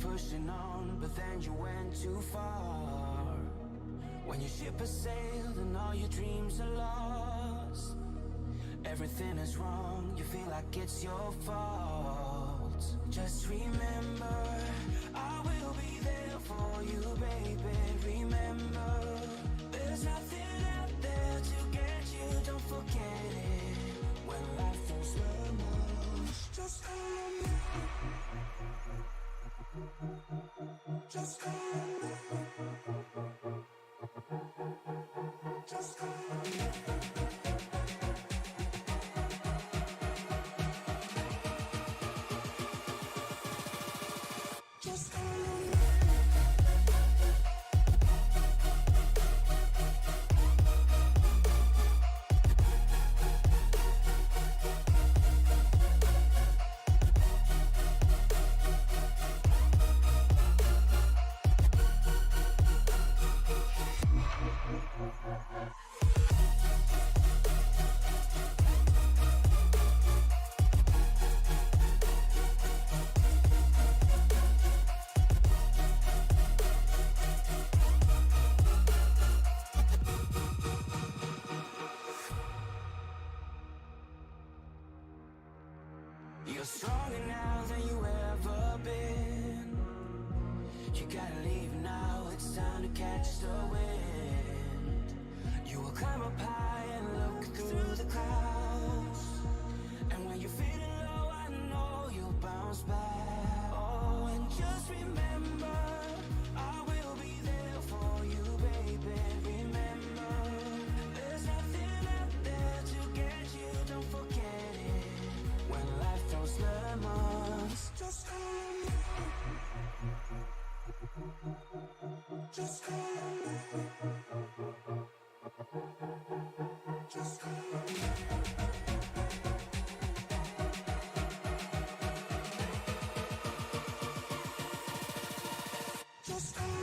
pushing on, but then you went too far. When your ship has sailed and all your dreams are lost, everything is wrong, you feel like it's your fault. Just remember, I will be there for you, baby. Remember, there's nothing out there to get you, don't forget it. When life throws lemons, just call on me. Just call on me. Just call on me. Just call on me. You're stronger now than you ever been. You gotta leave now, it's time to catch the wind. You will climb up high and look through the clouds. And when you're feeling low, I know you'll bounce back. Oh, and just remember, I will be there for you, baby. Remember, there's nothing out there to get you, don't forget it. When life throws lemons, just call on me. Just call on me. Just call on me. Just call on me.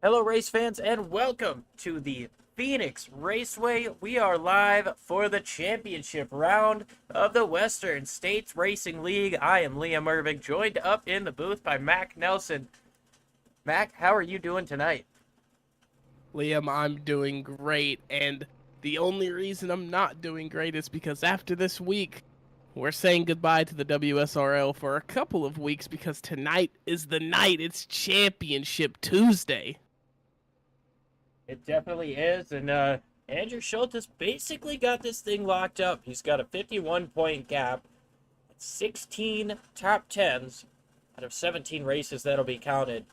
Hello, race fans, and welcome to the Phoenix Raceway. We are live for the championship round of the Western States Racing League. I am Liam Irving, joined up in the booth by Mac Nelson. Mac, how are you doing tonight? Liam, I'm doing great, and the only reason I'm not doing great is because after this week, we're saying goodbye to the WSRL for a couple of weeks because tonight is the night. It's Championship Tuesday. It definitely is, and Andrew Schultz basically got this thing locked up. He's got a 51-point gap, 16 top 10s out of 17 races that'll be counted.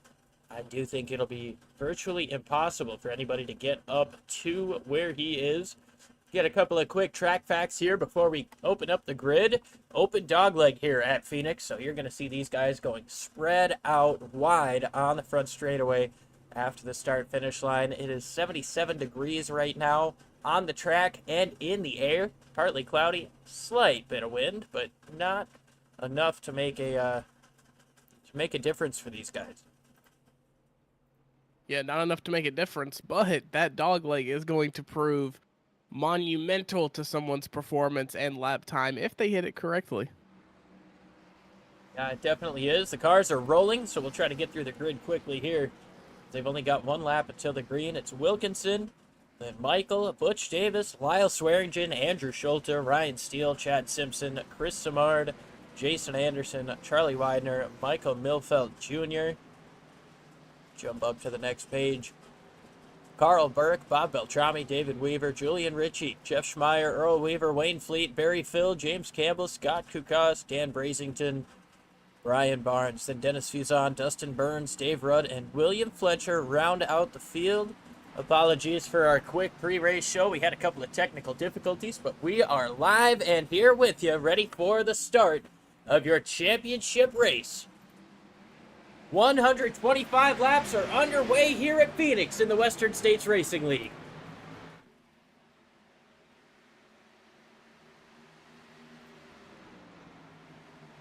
I do think it'll be virtually impossible for anybody to get up to where he is. Get a couple of quick track facts here before we open up the grid. Open dogleg here at Phoenix, so you're going to see these guys going spread out wide on the front straightaway after the start-finish line. It is 77 degrees right now on the track and in the air. Partly cloudy, slight bit of wind, but not enough to make a difference for these guys. Yeah, not enough to make a difference, but that dogleg is going to prove monumental to someone's performance and lap time if they hit it correctly. Yeah, it definitely is. The cars are rolling, so we'll try to get through the grid quickly here. They've only got one lap until the green. It's Wilkinson, then Michael, Butch Davis, Lyle Swearingen, Andrew Schulte, Ryan Steele, Chad Simpson, Chris Simard, Jason Anderson, Charlie Widener, Michael Milfeld Jr. Jump up to the next page. Carl Burke, Bob Beltrami, David Weaver, Julian Ritchie, Jeff Schmeier, Earl Weaver, Wayne Fleet, Barry Phil, James Campbell, Scott Kukas, Dan Brazington, Brian Barnes, then Dennis Fuzon, Dustin Burns, Dave Rudd, and William Fletcher round out the field. Apologies for our quick pre-race show. We had a couple of technical difficulties, but we are live and here with you, ready for the start of your championship race. 125 laps are underway here at Phoenix in the Western States Racing League.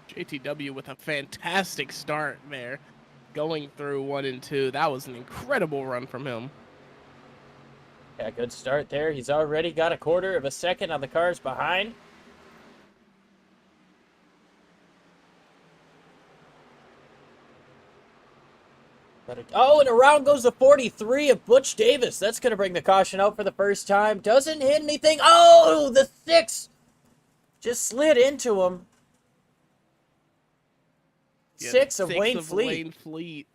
JTW with a fantastic start there, going through 1 and 2. That was an incredible run from him. Yeah, good start there. He's already got a quarter of a second on the cars behind. Oh, and around goes the 43 of Butch Davis. That's going to bring the caution out for the first time. Doesn't hit anything. Oh, the 6 just slid into him. Yeah, 6 of Wayne Fleet. Wayne Fleet.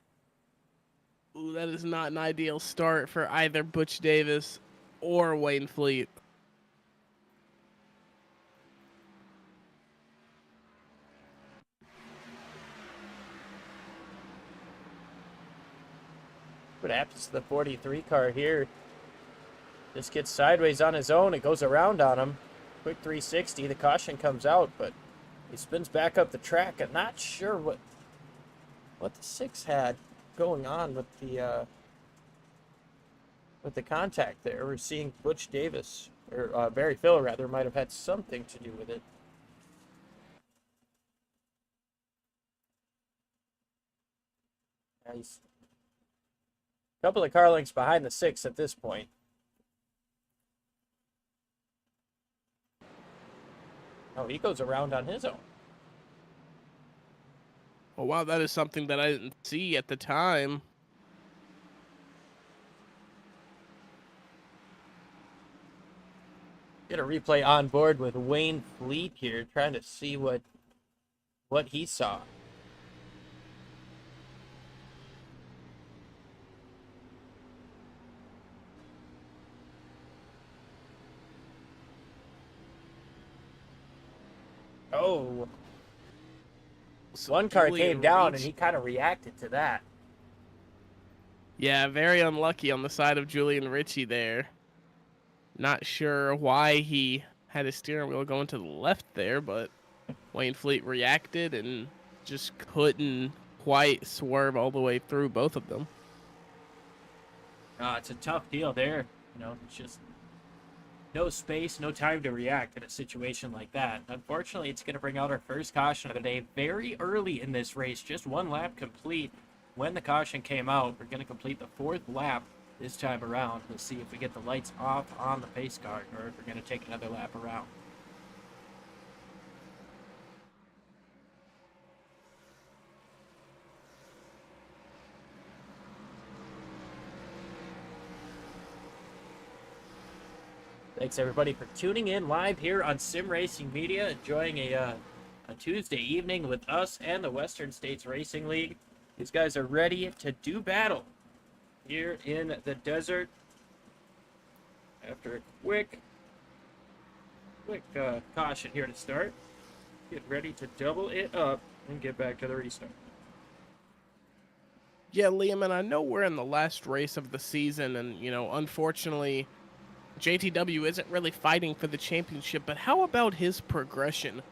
Ooh, that is not an ideal start for either Butch Davis or Wayne Fleet. What happens to the 43 car here? Just gets sideways on his own. It goes around on him. Quick 360. The caution comes out, but he spins back up the track. I'm not sure what the 6 had going on with the contact there. We're seeing Butch Davis, or Barry Phil rather, might have had something to do with it. Nice. Couple of car lengths behind the 6 at this point. Oh, he goes around on his own. Oh, wow, that is something that I didn't see at the time. Get a replay on board with Wayne Fleet here, trying to see what he saw. Oh. So One car Julian came down and Ritchie- he kind of reacted to that. Yeah, very unlucky on the side of Julian Ritchie there. Not sure why he had his steering wheel going to the left there, but Wayne Fleet reacted and just couldn't quite swerve all the way through both of them. It's a tough deal there. It's just no space, no time to react in a situation like that. Unfortunately, it's going to bring out our first caution of the day very early in this race. Just 1 lap complete. When the caution came out, we're going to complete the 4th lap this time around. We'll see if we get the lights off on the pace car or if we're going to take another lap around. Thanks everybody for tuning in live here on Sim Racing Media, enjoying a Tuesday evening with us and the Western States Racing League. These guys are ready to do battle here in the desert. After a quick caution here to start, get ready to double it up and get back to the restart. Yeah, Liam, and I know we're in the last race of the season, and, unfortunately, JTW isn't really fighting for the championship, but how about his progression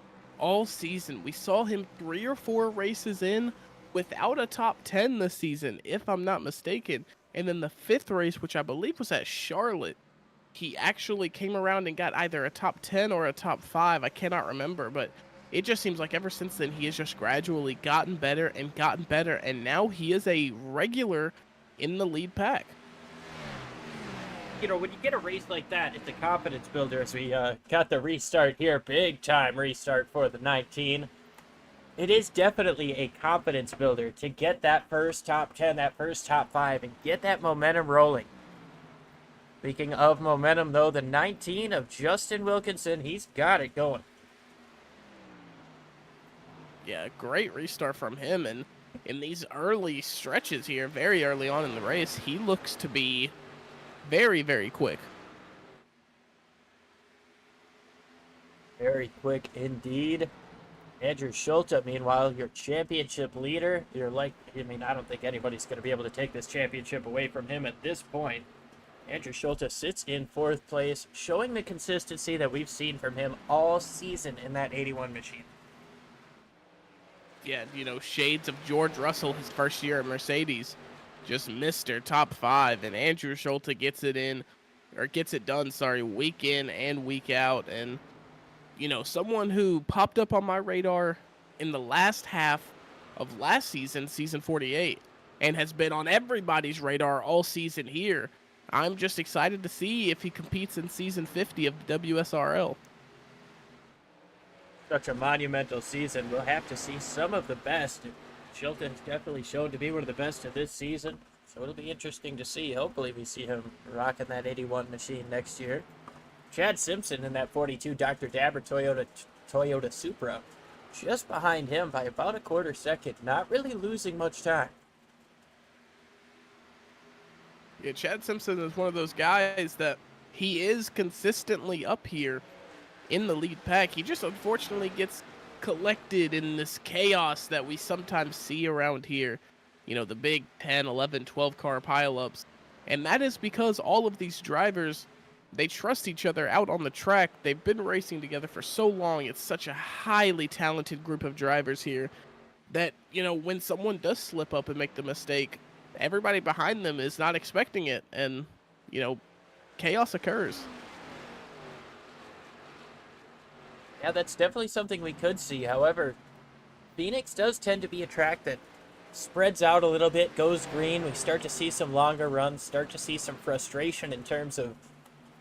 all season? We saw him 3 or 4 races in without a top 10 this season, if I'm not mistaken. And then the 5th race, which I believe was at Charlotte, he actually came around and got either a top 10 or a top 5. I cannot remember, but it just seems like ever since then he has just gradually gotten better, and now he is a regular in the lead pack. When you get a race like that, it's a confidence builder. As we got the restart here, big time restart for the 19. It is definitely a confidence builder to get that first top 10, that first top 5, and get that momentum rolling. Speaking of momentum, though, the 19 of Justin Wilkinson, he's got it going. Yeah, great restart from him, and in these early stretches here, very early on in the race, he looks to be very, very quick. Very quick indeed. Andrew Schulte, meanwhile, your championship leader. I don't think anybody's going to be able to take this championship away from him at this point. Andrew Schulte sits in 4th place, showing the consistency that we've seen from him all season in that 81 machine. Yeah, shades of George Russell his first year at Mercedes. Just Mr. Top 5, and Andrew Schulte gets it done, week in and week out. And, someone who popped up on my radar in the last half of last season, season 48, and has been on everybody's radar all season here. I'm just excited to see if he competes in season 50 of the WSRL. Such a monumental season. We'll have to see some of the best. Chilton's definitely shown to be one of the best of this season, so it'll be interesting to see. Hopefully we see him rocking that 81 machine next year. Chad Simpson in that 42 Dr. Dabber Toyota Supra, just behind him by about a quarter second, not really losing much time. Yeah, Chad Simpson is one of those guys that he is consistently up here in the lead pack. He just unfortunately gets collected in this chaos that we sometimes see around here. The big 10, 11, 12 car pileups. And that is because all of these drivers, they trust each other out on the track. They've been racing together for so long. It's such a highly talented group of drivers here that, when someone does slip up and make the mistake, everybody behind them is not expecting it. And, chaos occurs. Yeah, that's definitely something we could see. However, Phoenix does tend to be a track that spreads out a little bit, goes green. We start to see some longer runs, start to see some frustration in terms of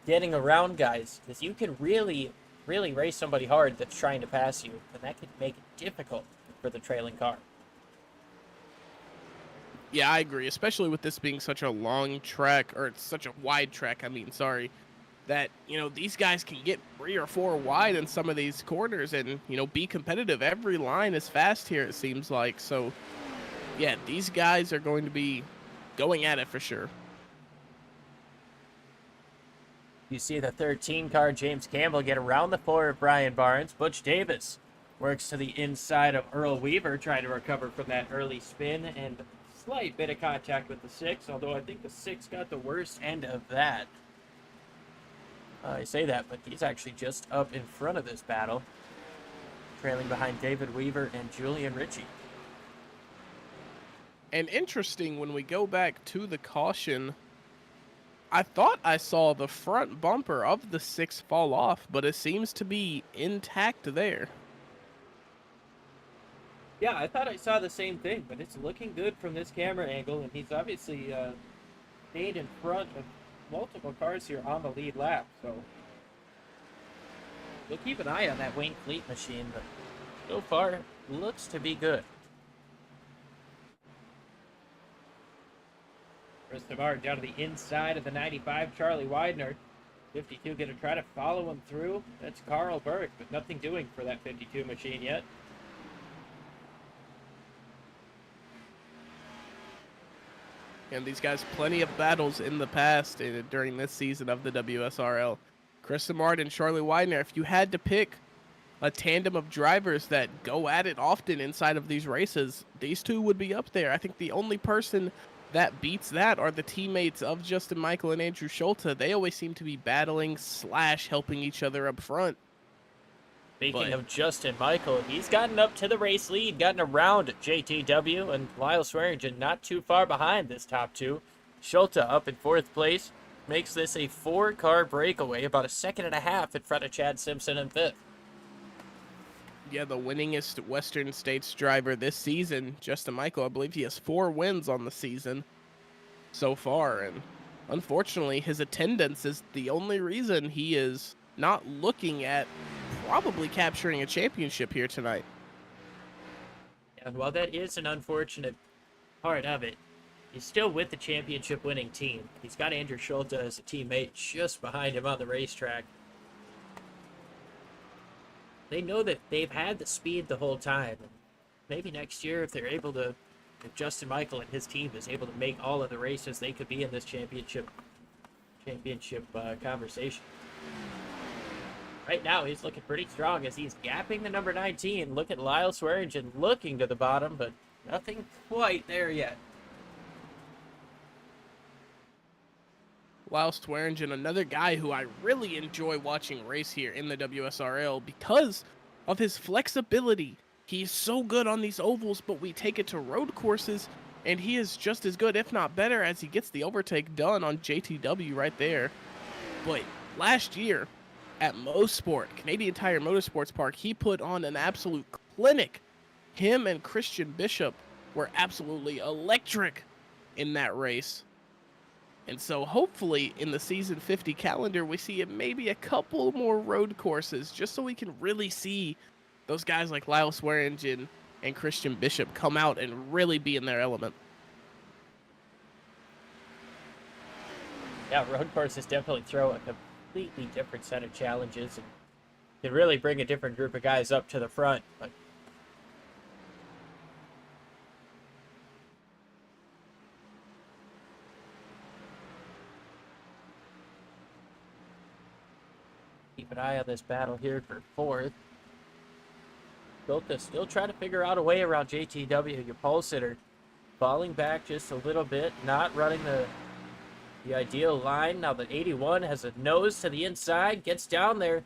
getting around guys, because you can really race somebody hard that's trying to pass you, and that could make it difficult for the trailing car. Yeah, I agree, especially with this being such a long track, or it's such a wide track, that, these guys can get 3 or 4 wide in some of these corners and, be competitive. Every line is fast here, it seems like. So, yeah, these guys are going to be going at it for sure. You see the 13 car, James Campbell, get around the 4 of Brian Barnes. Butch Davis works to the inside of Earl Weaver, trying to recover from that early spin, and slight bit of contact with the 6, although I think the 6 got the worst end of that. I say that, but he's actually just up in front of this battle, trailing behind David Weaver and Julian Ritchie. And interesting, when we go back to the caution, I thought I saw the front bumper of the 6 fall off, but it seems to be intact there. Yeah, I thought I saw the same thing, but it's looking good from this camera angle, and he's obviously stayed in front of multiple cars here on the lead lap, so we'll keep an eye on that Wayne Fleet machine, but so far looks to be good. Chris DeMar down to the inside of the 95, Charlie Widener. 52 going to try to follow him through. That's Carl Burke, but nothing doing for that 52 machine yet. And these guys, plenty of battles in the past during this season of the WSRL. Chris DeMar and Charlie Widener, if you had to pick a tandem of drivers that go at it often inside of these races, these two would be up there. I think the only person that beats that are the teammates of Justin Michael and Andrew Schulte. They always seem to be battling / helping each other up front. Speaking of Justin Michael, he's gotten up to the race lead, gotten around JTW, and Lyle Swearingen not too far behind this top 2. Schulte up in 4th place, makes this a 4-car breakaway, about a 1.5 seconds in front of Chad Simpson in 5th. Yeah, the winningest Western States driver this season, Justin Michael. I believe he has 4 wins on the season so far, and unfortunately his attendance is the only reason he is not looking at probably capturing a championship here tonight. And while that is an unfortunate part of it, he's still with the championship winning team. He's got Andrew Schulte as a teammate just behind him on the racetrack. They know that they've had the speed the whole time. Maybe next year, if they're able to, if Justin Michael and his team is able to make all of the races they could be in this championship, championship conversation. Right now, he's looking pretty strong as he's gapping the number 19. Look at Lyle Swearingen looking to the bottom, but nothing quite there yet. Lyle Swearingen, another guy who I really enjoy watching race here in the WSRL because of his flexibility. He's so good on these ovals, but we take it to road courses, and he is just as good, if not better, as he gets the overtake done on JTW right there. But last year at Mosport, Canadian Tire Motorsports Park, he put on an absolute clinic. Him and Christian Bishop were absolutely electric in that race. And so hopefully in the season 50 calendar, we see maybe a couple more road courses just so we can really see those guys like Lyle Swearingen and Christian Bishop come out and really be in their element. Yeah, road courses definitely throw a completely different set of challenges and can really bring a different group of guys up to the front. But keep an eye on this battle here for fourth. Gota still trying to figure out a way around JTW. Your pole sitter falling back just a little bit, not running the ideal line. Now that 81 has a nose to the inside, gets down there.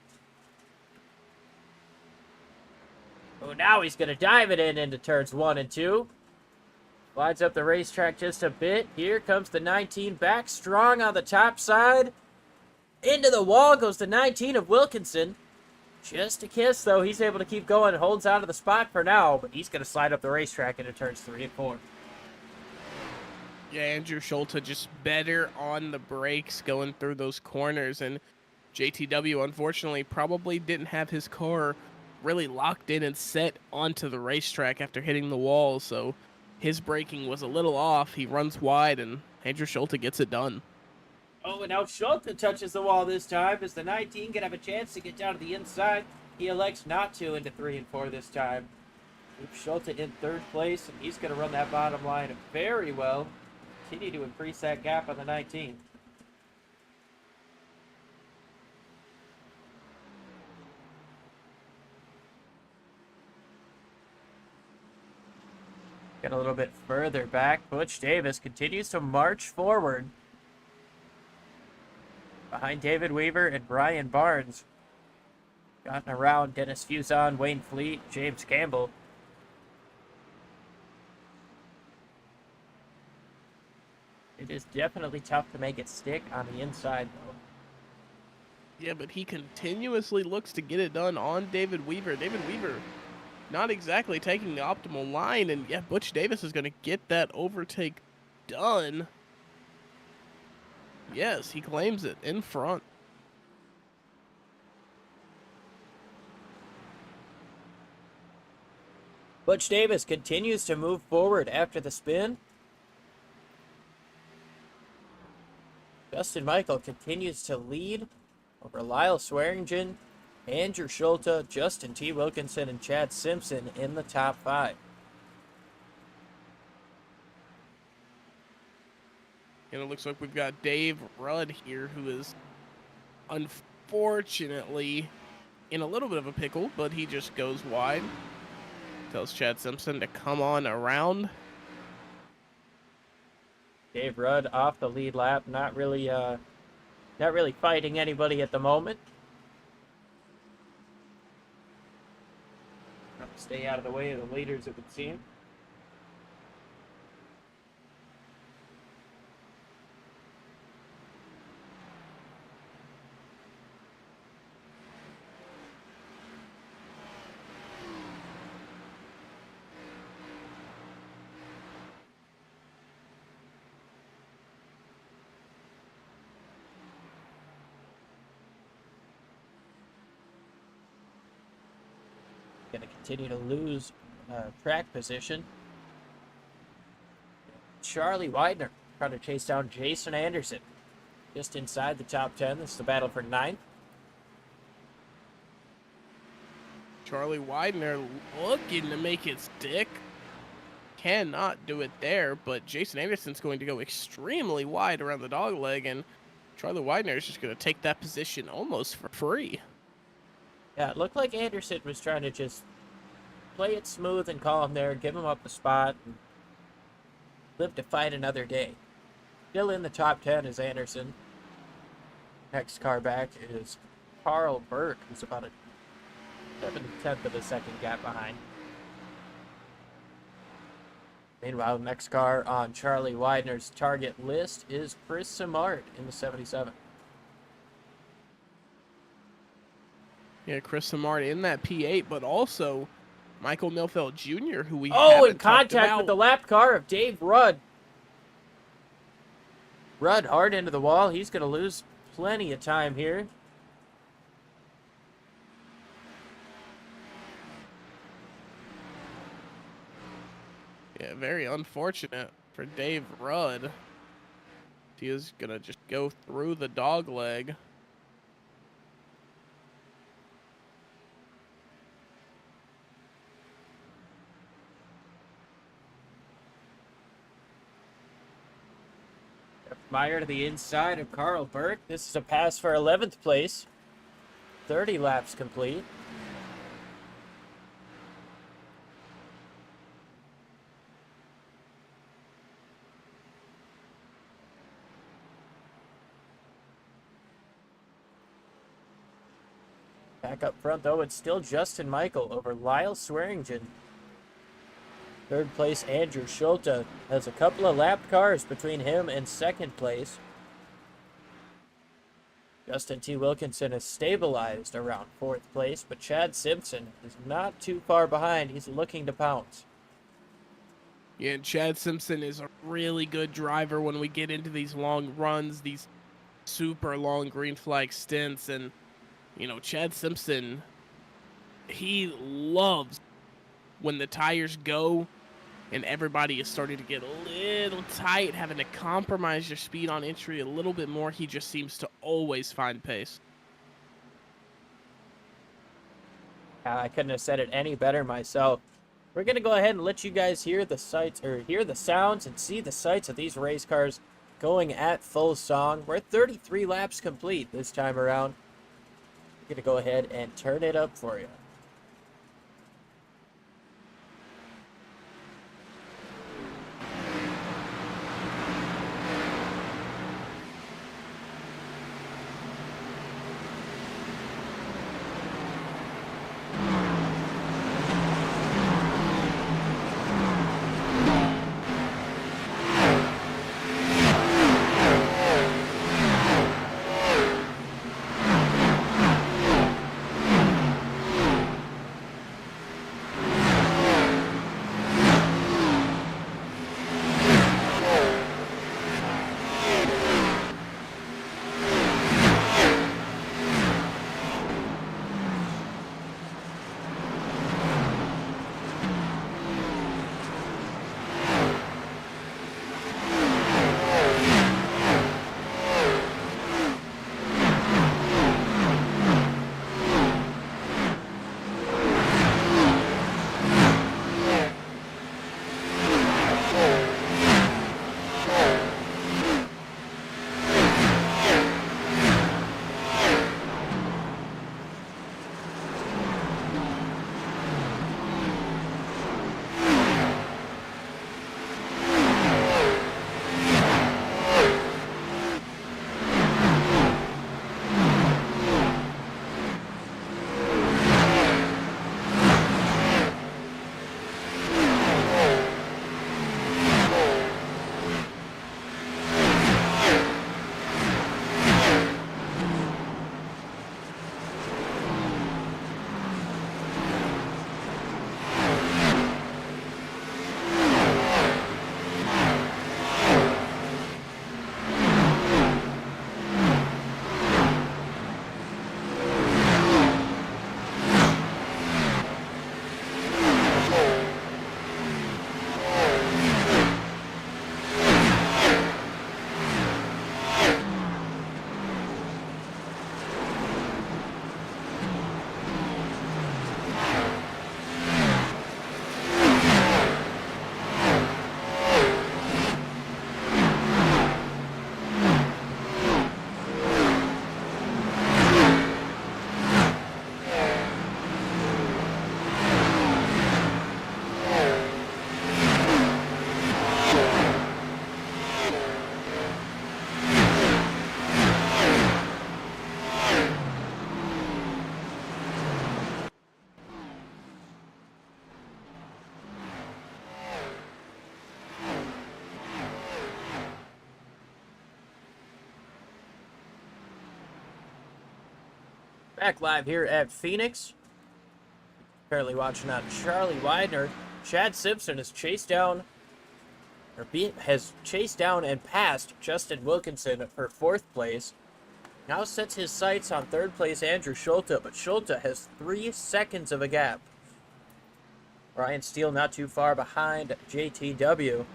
Oh, now he's going to dive it in into turns 1 and 2. Slides up the racetrack just a bit. Here comes the 19 back strong on the top side. Into the wall goes the 19 of Wilkinson. Just a kiss, though. He's able to keep going and holds on to the spot for now, but he's going to slide up the racetrack into turns 3 and 4. Yeah, Andrew Schulte just better on the brakes going through those corners, and JTW unfortunately probably didn't have his car really locked in and set onto the racetrack after hitting the wall, so his braking was a little off. He runs wide, and Andrew Schulte gets it done. Oh, and now Schulte touches the wall this time as the 19 can have a chance to get down to the inside. He elects not to into 3 and 4 this time. Schulte in third place, and he's going to run that bottom line very well. Continue to increase that gap on the 19. Get a little bit further back. Butch Davis continues to march forward behind David Weaver and Brian Barnes. Gotten around Dennis Fuson, Wayne Fleet, James Campbell. It is definitely tough to make it stick on the inside, though. Yeah, but he continuously looks to get it done on David Weaver. David Weaver not exactly taking the optimal line, and yeah, Butch Davis is going to get that overtake done. Yes, he claims it in front. Butch Davis continues to move forward after the spin. Justin Michael continues to lead over Lyle Swearingen, Andrew Schulte, Justin T. Wilkinson, and Chad Simpson in the top 5. And it looks like we've got Dave Rudd here, who is unfortunately in a little bit of a pickle, but he just goes wide. Tells Chad Simpson to come on around. Dave Rudd off the lead lap, not really fighting anybody at the moment. Stay out of the way of the leaders, it would seem. Going to continue to lose track position. Charlie Widener trying to chase down Jason Anderson. Just inside the top 10. This is the battle for 9th. Charlie Widener looking to make it stick. Cannot do it there, but Jason Anderson's going to go extremely wide around the dog leg, and Charlie Widener is just going to take that position almost for free. Yeah, it looked like Anderson was trying to just play it smooth and calm there, give him up the spot, and live to fight another day. Still in the top 10 is Anderson. Next car back is Carl Burke, who's about a 7/10 of a second gap behind. Meanwhile, next car on Charlie Widener's target list is Chris Simard in the 77. Yeah, Chris Simard in that P8, but also Michael Milfeld Jr., who we Oh, haven't in contact talked about. with the lap car of Dave Rudd. Rudd hard into the wall. He's going to lose plenty of time here. Yeah, very unfortunate for Dave Rudd. He is going to just go through the dog leg. Meyer to the inside of Carl Burke. This is a pass for 11th place. 30 laps complete. Back up front, though, it's still Justin Michael over Lyle Swearingen. Third place, Andrew Schulte has a couple of lapped cars between him and second place. Justin T. Wilkinson is stabilized around fourth place, but Chad Simpson is not too far behind. He's looking to pounce. Yeah, and Chad Simpson is a really good driver when we get into these long runs, these super long green flag stints. And, you know, Chad Simpson, he loves when the tires go and everybody is starting to get a little tight, having to compromise your speed on entry a little bit more. He just seems to always find pace. I couldn't have said it any better myself. We're going to go ahead and let you guys hear the sights, or hear the sounds and see the sights of these race cars going at full song. We're 33 laps complete this time around. We're going to go ahead and turn it up for you. Back live here at Phoenix. Currently watching on Charlie Widener. Chad Simpson has chased down and passed Justin Wilkinson for 4th place. Now sets his sights on 3rd place Andrew Schulte, but Schulte has 3 seconds of a gap. Ryan Steele not too far behind JTW.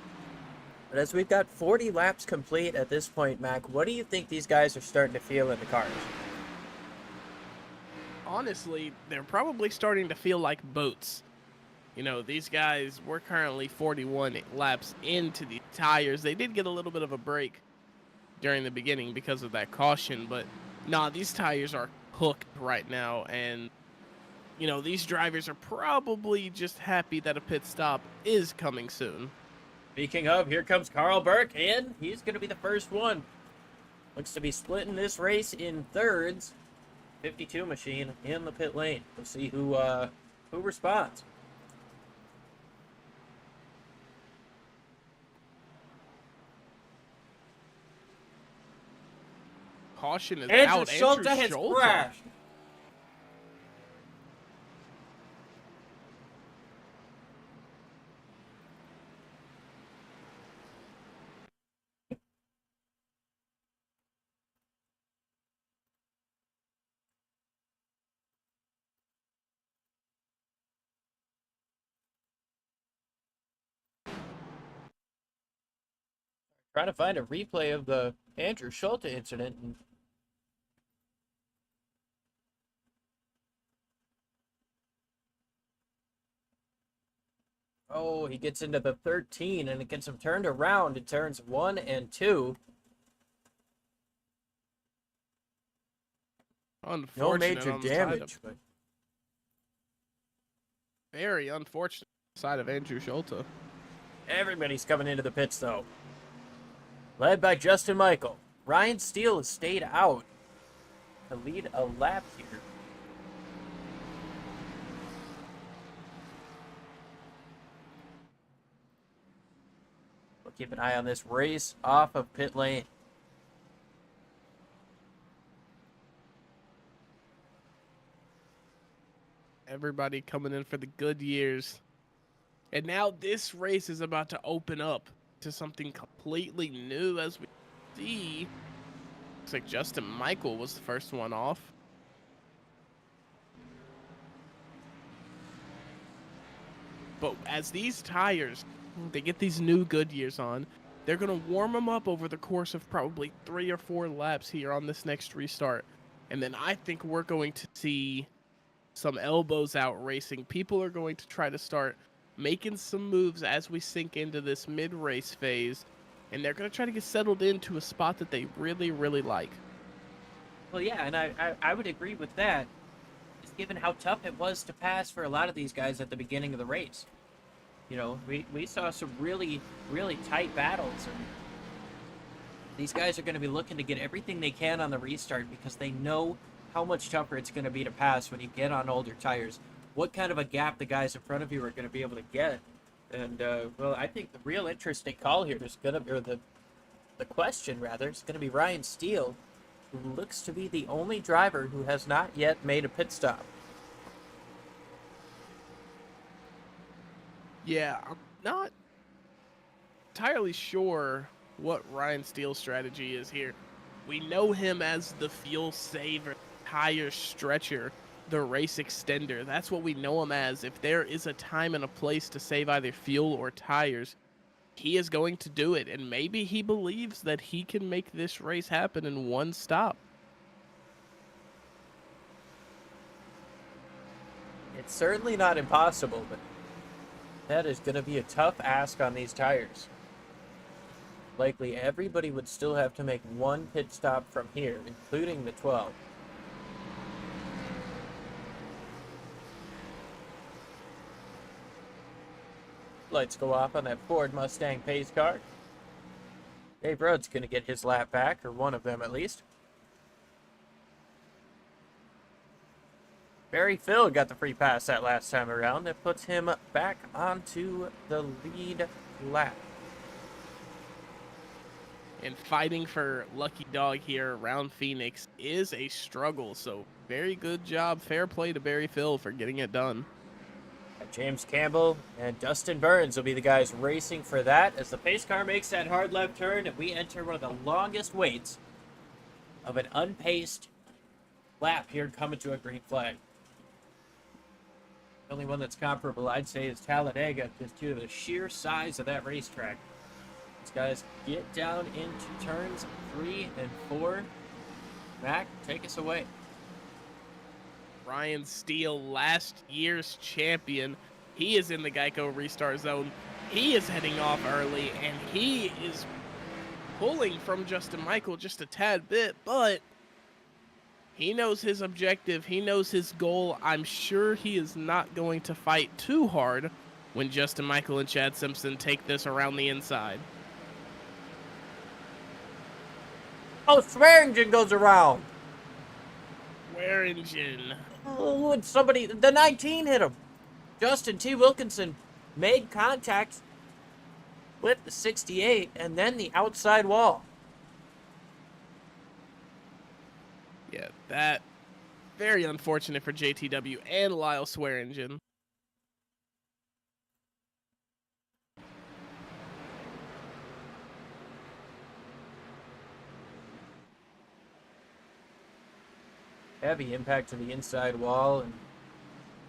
But as we've got 40 laps complete at this point, Mac, what do you think these guys are starting to feel in the cars? Honestly, they're probably starting to feel like boats. You know, these guys, we're currently 41 laps into the tires. They did get a little bit of a break during the beginning because of that caution, but nah, these tires are hooked right now, and you know, these drivers are probably just happy that a pit stop is coming soon. Speaking of, here comes Carl Burke, and he's going to be the first one. Looks to be splitting this race in thirds. 52 machine in the pit lane. We'll see who responds. Caution is Andrew out. Schulte has crashed. Trying to find a replay of the Andrew Schulte incident. Oh, he gets into the 13, and it gets him turned around in turns 1 and 2. No major damage, but very unfortunate side of Andrew Schulte. Everybody's coming into the pits, though. Led by Justin Michael. Ryan Steele has stayed out to lead a lap here. We'll keep an eye on this race off of pit lane. Everybody coming in for the good years. And now this race is about to open up to something completely new as we see. Looks like Justin Michael was the first one off. But as these tires, they get these new Goodyears on, they're going to warm them up over the course of probably 3 or 4 laps here on this next restart. And then I think we're going to see some elbows out racing. People are going to try to start making some moves as we sink into this mid-race phase, and they're going to try to get settled into a spot that they really, really like. Well, yeah, and I would agree with that, just given how tough it was to pass for a lot of these guys at the beginning of the race. You know, we saw some really, really tight battles, and these guys are going to be looking to get everything they can on the restart because they know how much tougher it's going to be to pass when you get on older tires. What kind of a gap the guys in front of you are going to be able to get. And, well, I think the real interesting call here is going to be, or the question, rather, is going to be Ryan Steele, who looks to be the only driver who has not yet made a pit stop. Yeah, I'm not entirely sure what Ryan Steele's strategy is here. We know him as the fuel saver, tire stretcher, the race extender. That's what we know him as. If there is a time and a place to save either fuel or tires, he is going to do it. And maybe he believes that he can make this race happen in one stop. It's certainly not impossible, but that is going to be a tough ask on these tires. Likely everybody would still have to make one pit stop from here, including the 12. Lights go off on that Ford Mustang pace car. Dave Rudd's going to get his lap back, or one of them at least. Barry Phil got the free pass that last time around. That puts him back onto the lead lap. And fighting for Lucky Dog here around Phoenix is a struggle. So very good job. Fair play to Barry Phil for getting it done. James Campbell and Dustin Burns will be the guys racing for that as the pace car makes that hard left turn and we enter one of the longest waits of an unpaced lap here coming to a green flag. The only one that's comparable, I'd say, is Talladega, just due to the sheer size of that racetrack. These guys get down into turns 3 and 4. Mac, take us away. Ryan Steele, last year's champion. He is in the Geico restart zone. He is heading off early, and he is pulling from Justin Michael just a tad bit, but he knows his objective. He knows his goal. I'm sure he is not going to fight too hard when Justin Michael and Chad Simpson take this around the inside. Oh, Swearingen goes around. Swearingen. Oh, and somebody, the 19 hit him. Justin T. Wilkinson made contact with the 68 and then the outside wall. Yeah, that very unfortunate for JTW and Lyle Swearingen. Heavy impact to the inside wall, and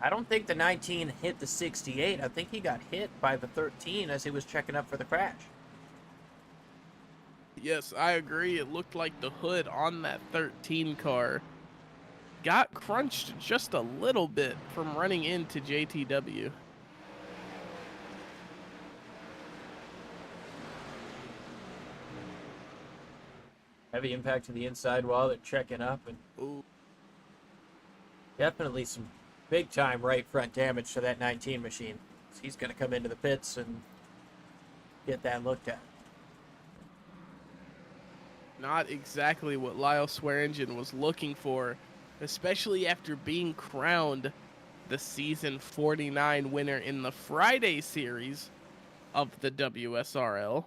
I don't think the 19 hit the 68. I think he got hit by the 13 as he was checking up for the crash. Yes, I agree. It looked like the hood on that 13 car got crunched just a little bit from running into JTW. Heavy impact to the inside wall. They're checking up, and Ooh. definitely some big-time right front damage to that 19 machine. He's going to come into the pits and get that looked at. Not exactly what Lyle Swearingen was looking for, especially after being crowned the season 49 winner in the Friday series of the WSRL.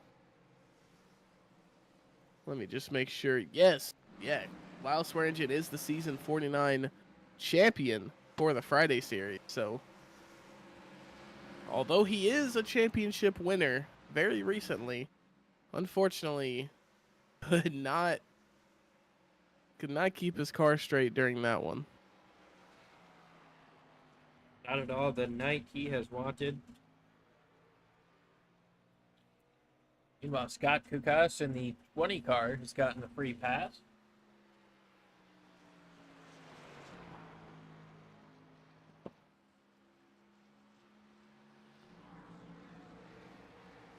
Let me just make sure. Yes, yeah, Lyle Swearingen is the season 49 champion for the Friday series. So, although he is a championship winner very recently, unfortunately, could not keep his car straight during that one. Not at all the night he has wanted. Meanwhile, Scott Kukas in the 20 car has gotten the free pass.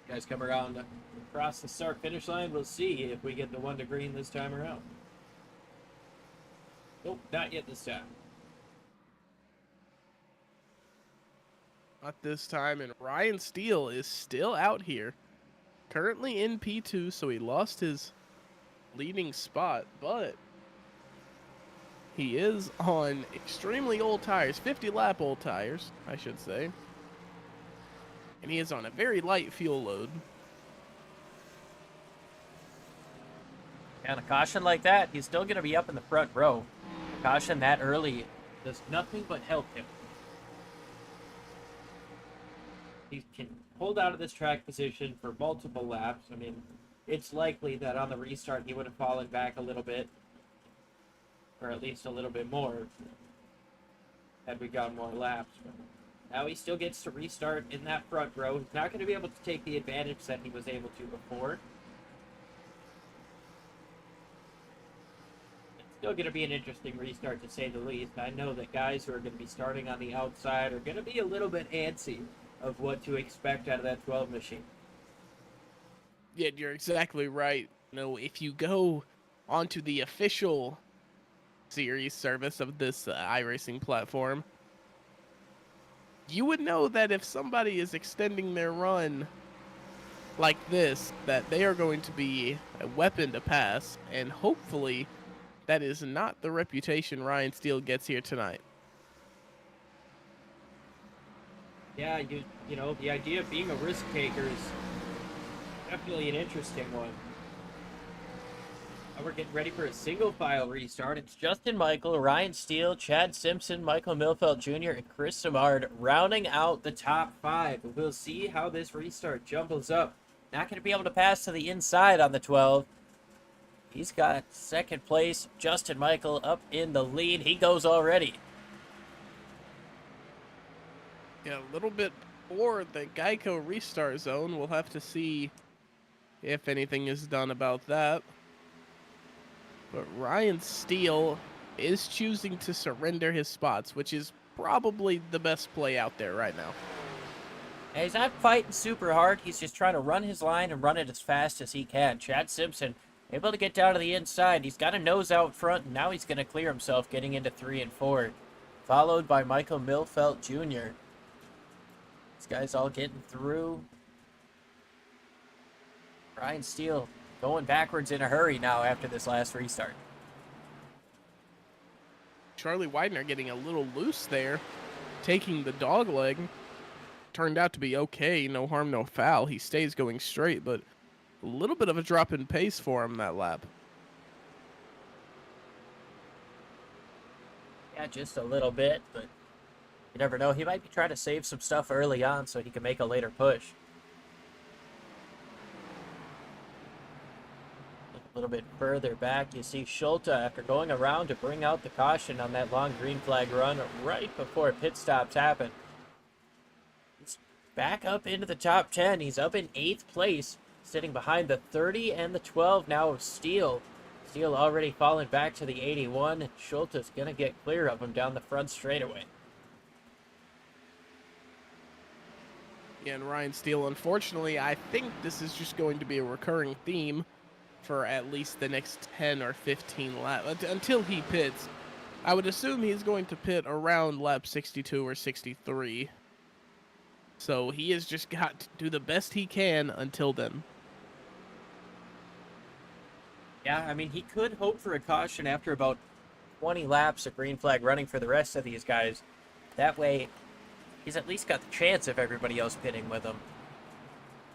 Guys come around across the start finish line. We'll see if we get the one to green this time around. Nope, not yet this time. Not this time, and Ryan Steele is still out here. Currently in P2, so he lost his leading spot, but he is on extremely old tires, 50-lap old tires, I should say. And he is on a very light fuel load. And a caution like that, he's still going to be up in the front row. Caution that early does nothing but help him. He can hold out of this track position for multiple laps. I mean, it's likely that on the restart he would have fallen back a little bit, or at least a little bit more, had we gotten more laps. But now he still gets to restart in that front row. He's not going to be able to take the advantage that he was able to before. Still going to be an interesting restart, to say the least. I know that guys who are going to be starting on the outside are going to be a little bit antsy of what to expect out of that 12 machine. Yeah, you're exactly right. You know, if you go onto the official series service of this iRacing platform, you would know that if somebody is extending their run like this, that they are going to be a weapon to pass, and hopefully that is not the reputation Ryan Steele gets here tonight. Yeah, you know, the idea of being a risk taker is definitely an interesting one. Now we're getting ready for a single file restart. It's Justin Michael, Ryan Steele, Chad Simpson, Michael Milfeld Jr., and Chris Simard rounding out the top 5. We'll see how this restart jumbles up. Not going to be able to pass to the inside on the 12. He's got second place. Justin Michael up in the lead. He goes already. Yeah, a little bit before the Geico restart zone. We'll have to see if anything is done about that. But Ryan Steele is choosing to surrender his spots, which is probably the best play out there right now. And he's not fighting super hard. He's just trying to run his line and run it as fast as he can. Chad Simpson able to get down to the inside. He's got a nose out front, and now he's going to clear himself getting into 3 and 4. Followed by Michael Milfeld Jr. These guys all getting through. Ryan Steele going backwards in a hurry now after this last restart. Charlie Widener getting a little loose there, taking the dog leg. Turned out to be okay, no harm, no foul. He stays going straight, but a little bit of a drop in pace for him that lap. Yeah, just a little bit, but you never know. He might be trying to save some stuff early on so he can make a later push. A little bit further back, you see Schulte after going around to bring out the caution on that long green flag run right before pit stops happen. He's back up into the top 10. He's up in 8th place, sitting behind the 30 and the 12 now of Steele. Steele already fallen back to the 81, and Schulte's going to get clear of him down the front straightaway. Yeah, and Ryan Steele, unfortunately, I think this is just going to be a recurring theme for at least the next 10 or 15 laps until he pits. I would assume he's going to pit around lap 62 or 63. So he has just got to do the best he can until then. Yeah, I mean, he could hope for a caution after about 20 laps of green flag running for the rest of these guys. That way, he's at least got the chance of everybody else pitting with him.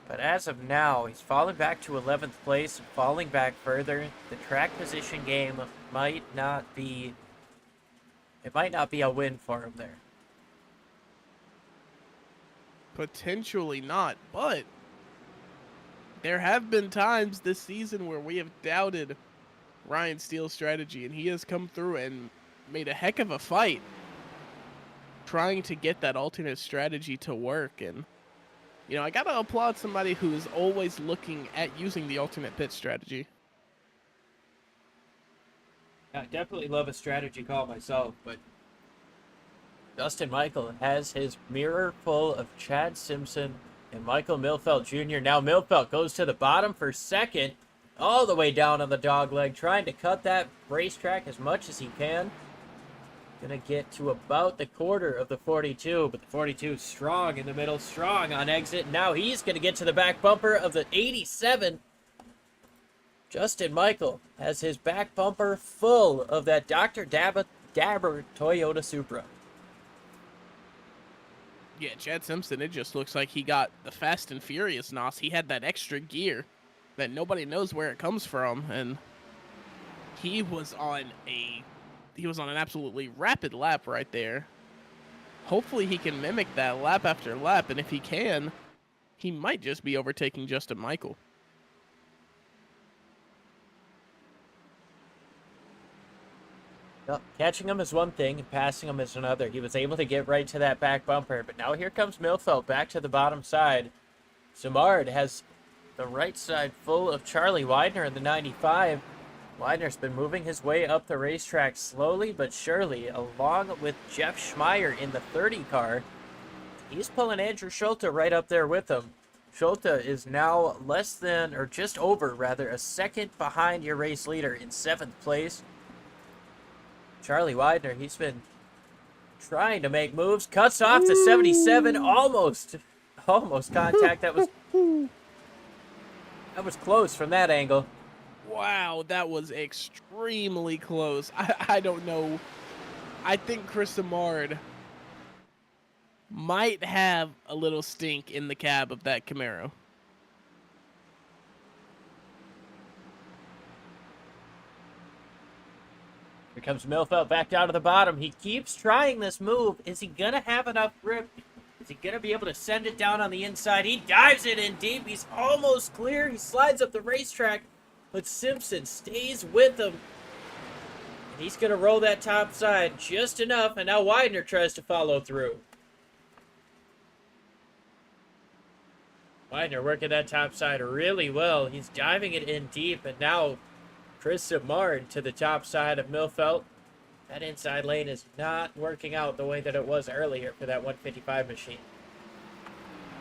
But as of now, he's fallen back to 11th place and falling back further. The track position game might not be a win for him there. Potentially not, but there have been times this season where we have doubted Ryan Steele's strategy, and he has come through and made a heck of a fight trying to get that alternate strategy to work. And you know, I gotta applaud somebody who is always looking at using the alternate pit strategy. I definitely love a strategy call myself, but Justin Michael has his mirror full of Chad Simpson and Michael Milfeld Jr. Now Milfeld goes to the bottom for second, all the way down on the dog leg, trying to cut that racetrack as much as he can. Gonna get to about the quarter of the 42, but the 42 strong in the middle, strong on exit. Now he's gonna get to the back bumper of the 87. Justin Michael has his back bumper full of that Dr. Dabber Toyota Supra. Yeah, Chad Simpson, it just looks like he got the Fast and Furious NOS. He had that extra gear that nobody knows where it comes from, and he was on an absolutely rapid lap right there. Hopefully he can mimic that lap after lap, and if he can, he might just be overtaking Justin Michael. Well, catching him is one thing, and passing him is another. He was able to get right to that back bumper, but now here comes Milfeld back to the bottom side. Simard has the right side full of Charlie Widener in the 95. Widener's been moving his way up the racetrack slowly but surely, along with Jeff Schmeier in the 30 car. He's pulling Andrew Schulte right up there with him. Schulte is now less than, or just over, rather, a second behind your race leader in 7th place. Charlie Widener, he's been trying to make moves, cuts off the 77, almost contact. That was close from that angle. Wow, that was extremely close. I don't know. I think Chris Simard might have a little stink in the cab of that Camaro. Here comes Milfeld back down to the bottom. He keeps trying this move. Is he going to have enough grip? Is he going to be able to send it down on the inside? He dives it in deep. He's almost clear. He slides up the racetrack, but Simpson stays with him. And he's going to roll that top side just enough, and now Widener tries to follow through. Widener working that top side really well. He's diving it in deep, and now Chris Simard to the top side of Milfeld. That inside lane is not working out the way that it was earlier for that 155 machine.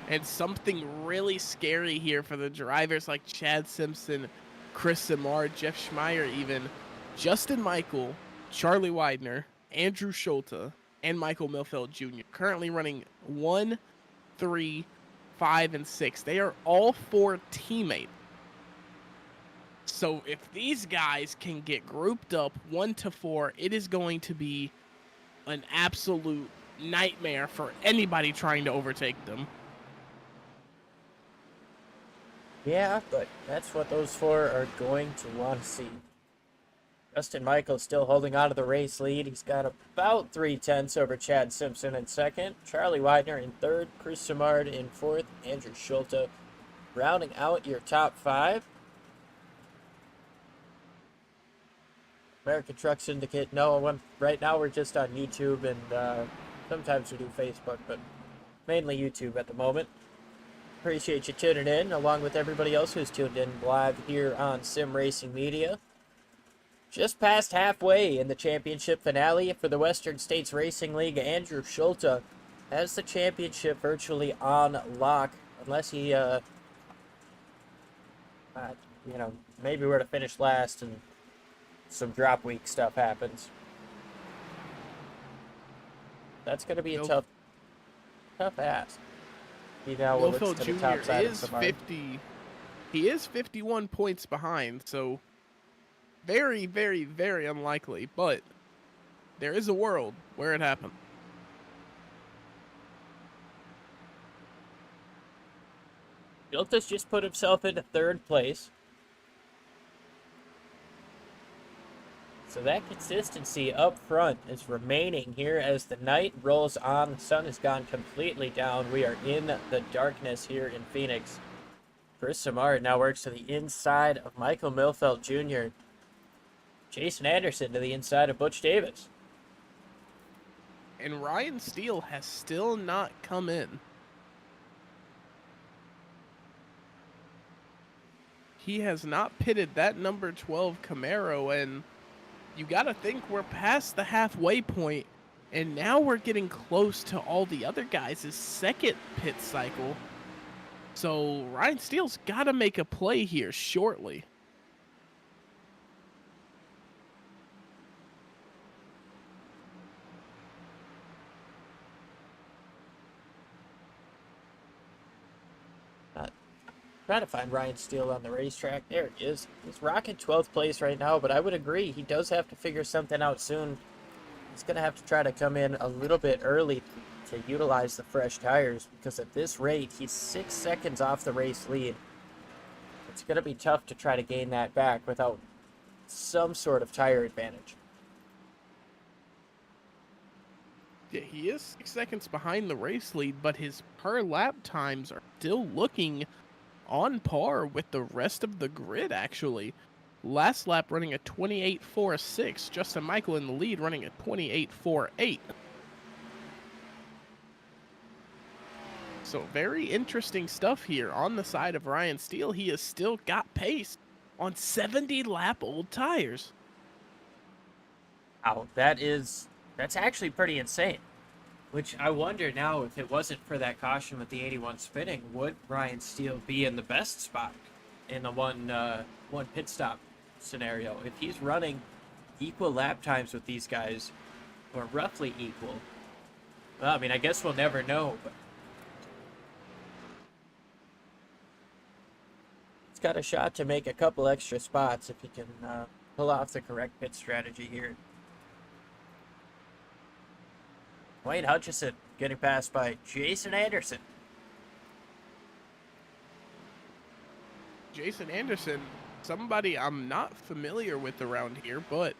And something really scary here for the drivers like Chad Simpson, Chris Simard, Jeff Schmeier even, Justin Michael, Charlie Widener, Andrew Schulte, and Michael Milfeld Jr. currently running 1, 3, 5, and 6. They are all 4 teammates. So if these guys can get grouped up 1 to 4, it is going to be an absolute nightmare for anybody trying to overtake them. Yeah, but that's what those 4 are going to want to see. Justin Michael still holding on to the race lead. He's got about 3/10 over Chad Simpson in second. Charlie Widener in third. Chris Simard in fourth. Andrew Schulte rounding out your top 5. American Truck Syndicate. No, right now we're just on YouTube, and sometimes we do Facebook, but mainly YouTube at the moment. Appreciate you tuning in, along with everybody else who's tuned in live here on Sim Racing Media. Just past halfway in the championship finale for the Western States Racing League. Andrew Schulte has the championship virtually on lock, unless he, maybe we're to finish last and some drop week stuff happens. That's going to be a tough ask. He now looks Milfeld to the top side Jr. of is Samard. 50. He is 51 points behind, so very, very, very unlikely. But there is a world where it happened. Schulte's just put himself into third place. So that consistency up front is remaining here as the night rolls on. The sun has gone completely down. We are in the darkness here in Phoenix. Chris Simard now works to the inside of Michael Milfeld Jr. Jason Anderson to the inside of Butch Davis. And Ryan Steele has still not come in. He has not pitted that number 12 Camaro, and you gotta think we're past the halfway point, and now we're getting close to all the other guys' second pit cycle. So Ryan Steele's gotta make a play here shortly. Trying to find Ryan Steele on the racetrack. There he is. He's rocking 12th place right now, but I would agree he does have to figure something out soon. He's going to have to try to come in a little bit early to utilize the fresh tires, because at this rate, he's 6 seconds off the race lead. It's going to be tough to try to gain that back without some sort of tire advantage. Yeah, he is 6 seconds behind the race lead, but his per lap times are still looking on par with the rest of the grid, actually. Last lap running a 28.46. Justin Michael in the lead running a 28.48. So very interesting stuff here on the side of Ryan Steele. He has still got pace on 70-lap-old tires. Wow, that's actually pretty insane. Which I wonder now, if it wasn't for that caution with the 81 spinning, would Ryan Steele be in the best spot in the one pit stop scenario? If he's running equal lap times with these guys, or roughly equal, well, I mean, I guess we'll never know, but he's got a shot to make a couple extra spots if he can pull off the correct pit strategy here. Wayne Hutchison getting passed by Jason Anderson. Jason Anderson, somebody I'm not familiar with around here, but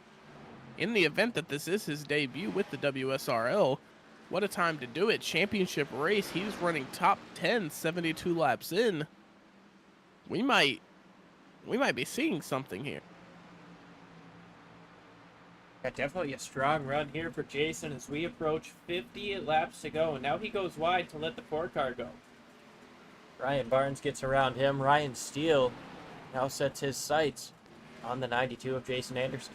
in the event that this is his debut with the WSRL, what a time to do it. Championship race, he's running top 10, 72 laps in. We might be seeing something here. Yeah, definitely a strong run here for Jason as we approach 50 laps to go. And now he goes wide to let the 4-car go. Ryan Barnes gets around him. Ryan Steele now sets his sights on the 92 of Jason Anderson.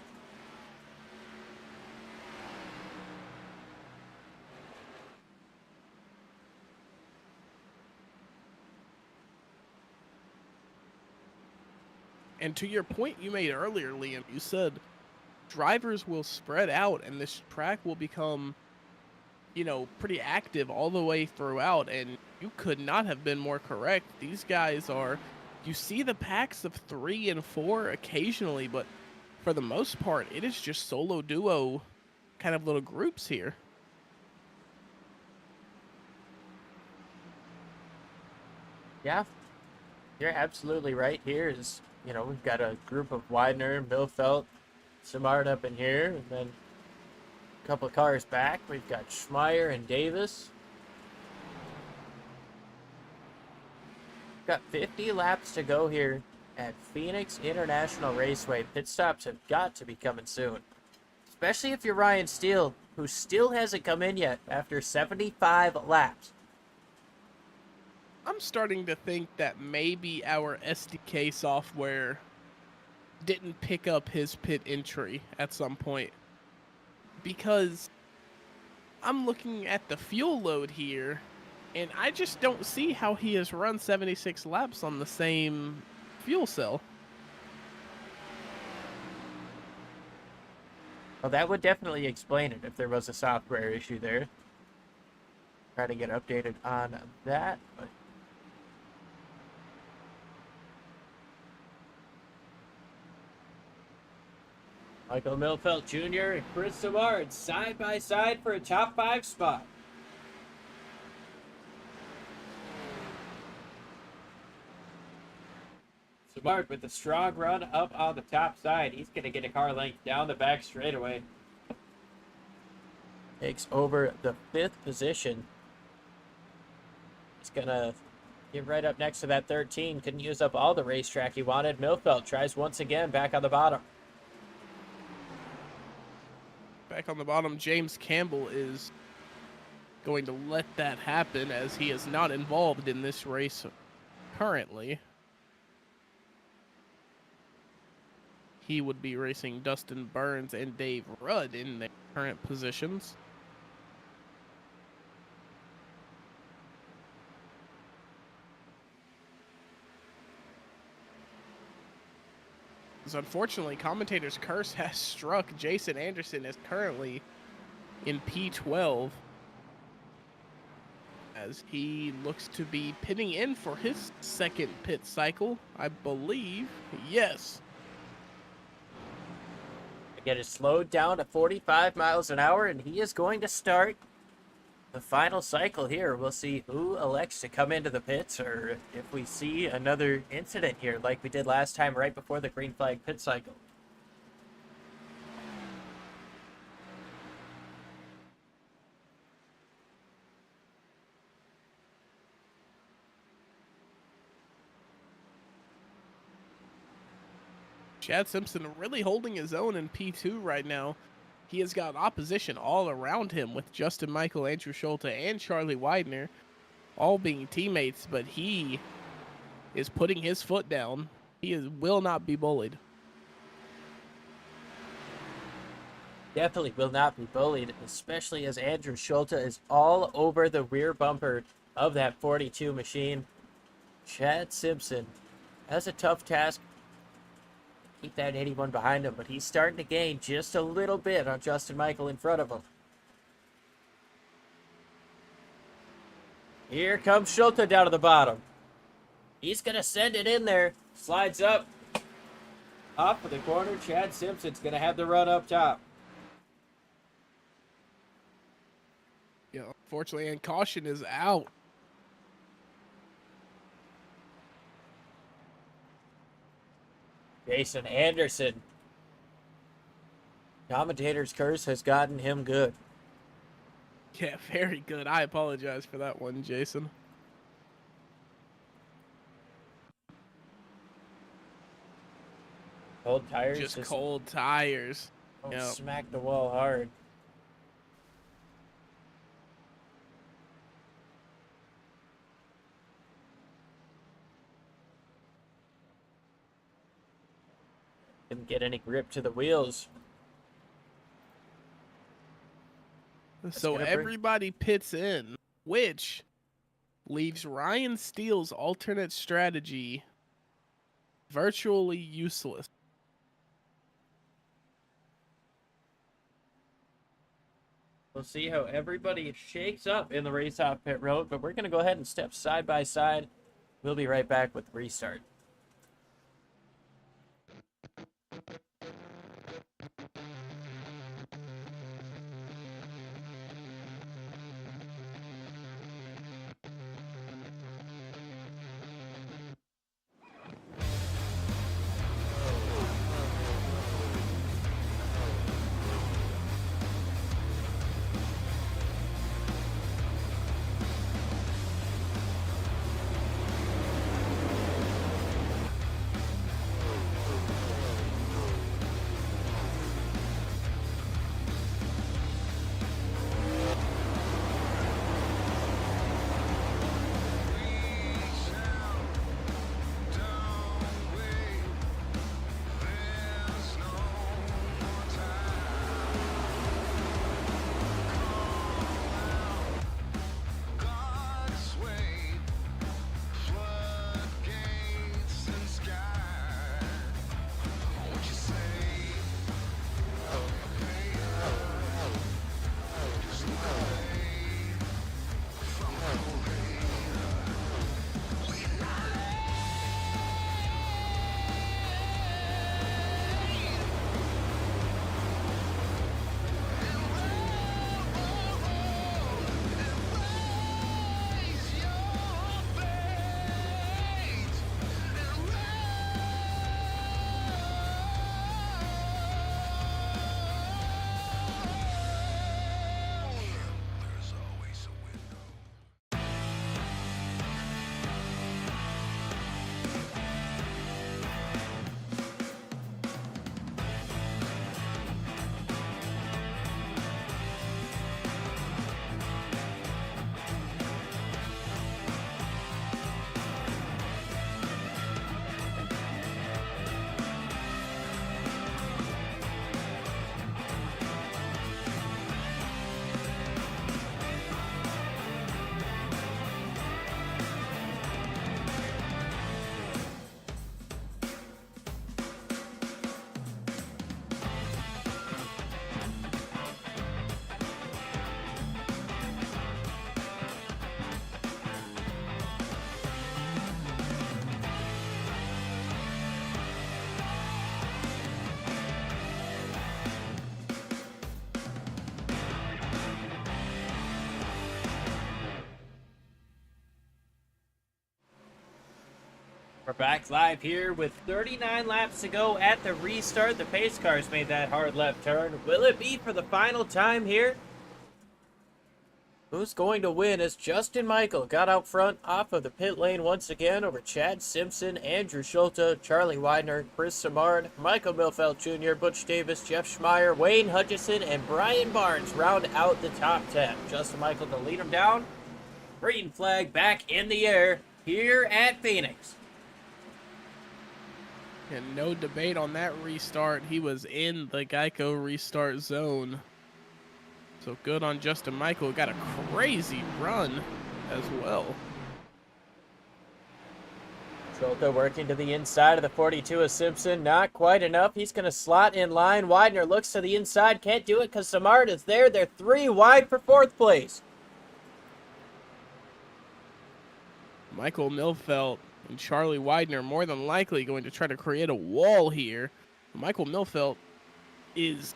And to your point you made earlier, Liam, you said drivers will spread out and this track will become, pretty active all the way throughout. And you could not have been more correct. These guys you see the packs of 3 and 4 occasionally, but for the most part, it is just solo duo kind of little groups here. Yeah, you're absolutely right. Here is, we've got a group of Widener, Milfelt, Simard up in here, and then a couple of cars back. We've got Schmeier and Davis. Got 50 laps to go here at Phoenix International Raceway. Pit stops have got to be coming soon. Especially if you're Ryan Steele, who still hasn't come in yet after 75 laps. I'm starting to think that maybe our SDK software didn't pick up his pit entry at some point. Because I'm looking at the fuel load here, and I just don't see how he has run 76 laps on the same fuel cell. Well, that would definitely explain it if there was a software issue there. Try to get updated on that, but Michael Milfelt Jr. and Chris Simard side by side for a top 5 spot. Simard with a strong run up on the top side. He's going to get a car length down the back straightaway. Takes over the 5th position. He's going to get right up next to that 13. Couldn't use up all the racetrack he wanted. Milfelt tries once again back on the bottom. Back on the bottom, James Campbell is going to let that happen as he is not involved in this race currently. He would be racing Dustin Burns and Dave Rudd in their current positions. Unfortunately, commentator's curse has struck. Jason Anderson is currently in P12 as he looks to be pitting in for his second pit cycle, I believe. Yes. Again, it's slowed down to 45 miles an hour, and he is going to start the final cycle here. We'll see who elects to come into the pits, or if we see another incident here like we did last time right before the green flag pit cycle. Chad Simpson really holding his own in P2 right now. He has got opposition all around him with Justin Michael, Andrew Schulte, and Charlie Widener all being teammates, but he is putting his foot down. He will not be bullied. Definitely will not be bullied, especially as Andrew Schulte is all over the rear bumper of that 42 machine. Chad Simpson has a tough task. Keep that 81 behind him, but he's starting to gain just a little bit on Justin Michael in front of him. Here comes Schulte down to the bottom. He's going to send it in there. Slides up. Off of the corner. Chad Simpson's going to have the run up top. Yeah, unfortunately, and caution is out. Jason Anderson Commentator's curse has gotten him good. Yeah, very good. I apologize for that one, Jason. Cold tires. Just cold tires. Don't Yep. smack the wall hard. Didn't get any grip to the wheels. So everybody pits in, which leaves Ryan Steele's alternate strategy virtually useless. We'll see how everybody shakes up in the race off pit road, but we're going to go ahead and step side by side. We'll be right back with the restart. We're back live here with 39 laps to go at the restart. The pace cars made that hard left turn. Will it be for the final time here? Who's going to win as Justin Michael got out front off of the pit lane once again over Chad Simpson, Andrew Schulte, Charlie Widener, Chris Samard, Michael Milfeld Jr., Butch Davis, Jeff Schmeier, Wayne Hutchison, and Brian Barnes round out the top 10. Justin Michael to lead him down. Green flag back in the air here at Phoenix. And no debate on that restart. He was in the Geico restart zone. So good on Justin Michael. Got a crazy run as well. Schulte working to the inside of the 42 of Simpson. Not quite enough. He's going to slot in line. Widener looks to the inside. Can't do it because Samard is there. They're 3 wide for 4th place. Michael Milfeld and Charlie Widener more than likely going to try to create a wall here. Michael Milfeld is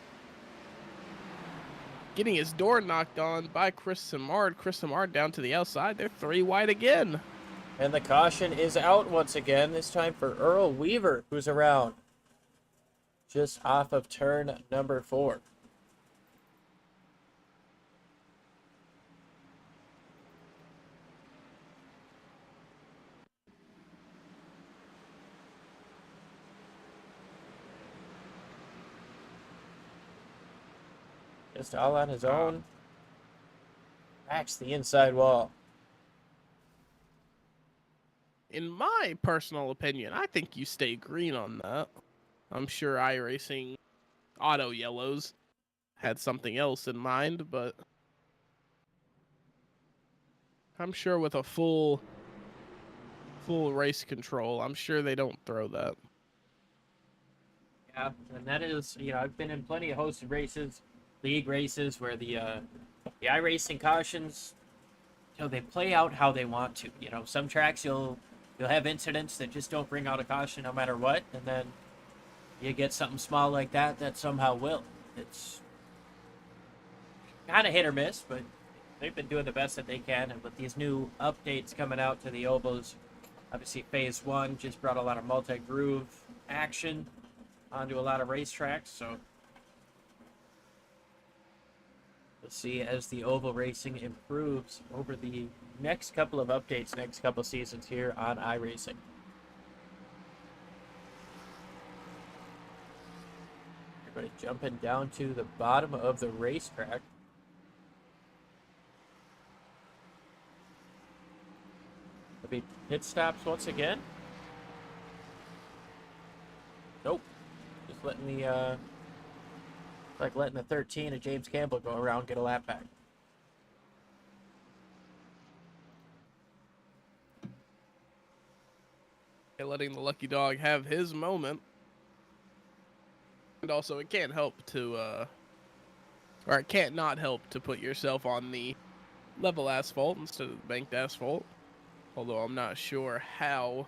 getting his door knocked on by Chris Samard. Chris Samard down to the outside. They're 3 wide again. And the caution is out once again, this time for Earl Weaver, who's around just off of turn number 4. Just all on his own. Cracks the inside wall. In my personal opinion, I think you stay green on that. I'm sure iRacing Auto Yellows had something else in mind, but I'm sure with a full race control, I'm sure they don't throw that. Yeah, and that is, I've been in plenty of hosted races, league races, where the iRacing cautions, they play out how they want to. Some tracks you'll have incidents that just don't bring out a caution no matter what, and then you get something small like that somehow will. It's kind of hit or miss, but they've been doing the best that they can, and with these new updates coming out to the ovals, obviously Phase 1 just brought a lot of multi-groove action onto a lot of racetracks, so we'll see as the oval racing improves over the next couple of updates, next couple seasons here on iRacing. Everybody jumping down to the bottom of the racetrack. There'll be pit stops once again. Nope. Just letting the letting the 13 of James Campbell go around, get a lap back. Letting the lucky dog have his moment. And also, it can't help to, or it can't not help to put yourself on the level asphalt instead of the banked asphalt. Although I'm not sure how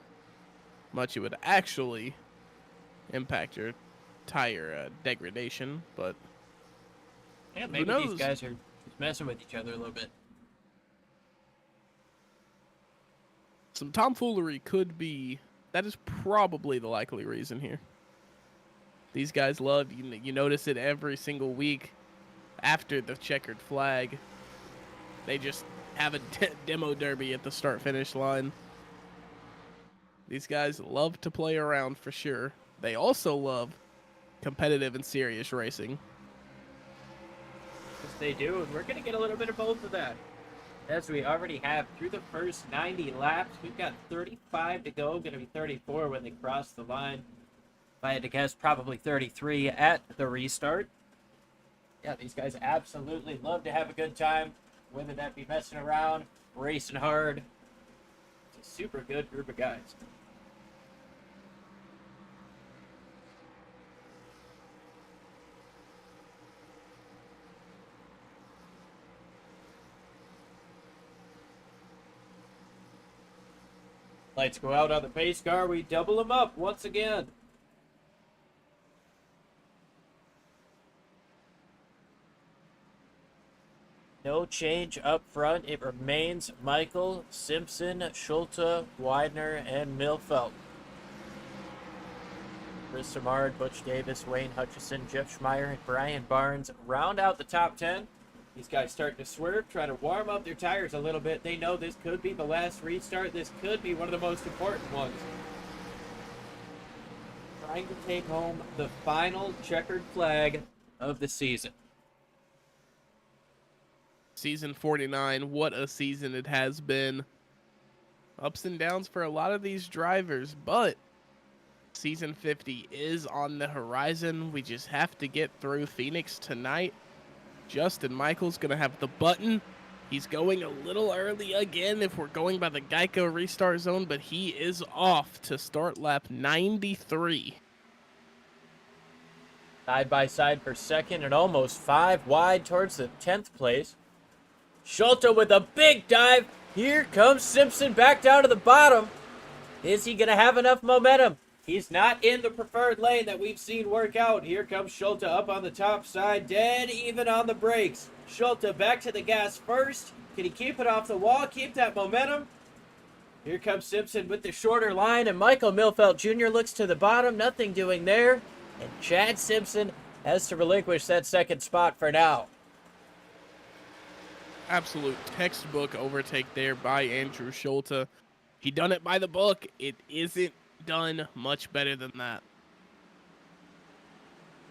much it would actually impact your tire degradation, but yeah, maybe these guys are just messing with each other a little bit. Some tomfoolery could be. That is probably the likely reason here. These guys love, you notice it every single week after the checkered flag. They just have a demo derby at the start-finish line. These guys love to play around for sure. They also love competitive and serious racing. Yes, they do, and we're going to get a little bit of both of that. As we already have through the first 90 laps, we've got 35 to go. Going to be 34 when they cross the line. If I had to guess, probably 33 at the restart. Yeah, these guys absolutely love to have a good time, whether that be messing around, racing hard. It's a super good group of guys. Lights go out on the pace car. We double them up once again. No change up front. It remains Michael, Simpson, Schulte, Widener, and Milfelt. Chris Samard, Butch Davis, Wayne Hutchison, Jeff Schmeier, and Brian Barnes round out the top 10. These guys starting to swerve, trying to warm up their tires a little bit. They know this could be the last restart. This could be one of the most important ones. Trying to take home the final checkered flag of the season. Season 49, what a season it has been. Ups and downs for a lot of these drivers, but Season 50 is on the horizon. We just have to get through Phoenix tonight. Justin Michael's going to have the button. He's going a little early again if we're going by the Geico restart zone, but he is off to start lap 93. Side by side for second and almost 5 wide towards the 10th place. Schulte with a big dive. Here comes Simpson back down to the bottom. Is he going to have enough momentum? He's not in the preferred lane that we've seen work out. Here comes Schulte up on the top side, dead even on the brakes. Schulte back to the gas first. Can he keep it off the wall, keep that momentum? Here comes Simpson with the shorter line, and Michael Milfelt Jr. looks to the bottom. Nothing doing there. and Chad Simpson has to relinquish that second spot for now. Absolute textbook overtake there by Andrew Schulte. He done it by the book. It isn't done much better than that.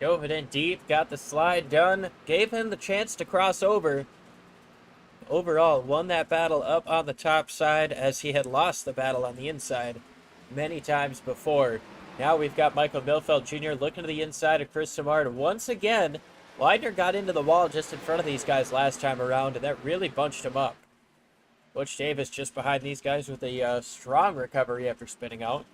Dove it in deep, got the slide done, gave him the chance to cross over. Overall, won that battle up on the top side as he had lost the battle on the inside many times before. Now we've got Michael Milfeld Jr. looking to the inside of Chris Simard once again. Widener got into the wall just in front of these guys last time around, and that really bunched him up. Butch Davis just behind these guys with a strong recovery after spinning out.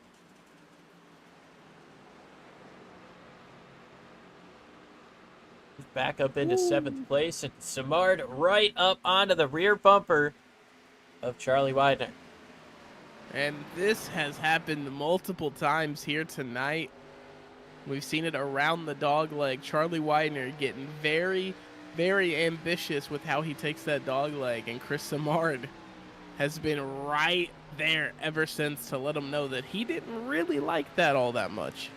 Back up into 7th place, and Simard right up onto the rear bumper of Charlie Widener. And this has happened multiple times here tonight. We've seen it around the dog leg. Charlie Widener getting very, very ambitious with how he takes that dog leg. And Chris Simard has been right there ever since to let him know that he didn't really like that all that much.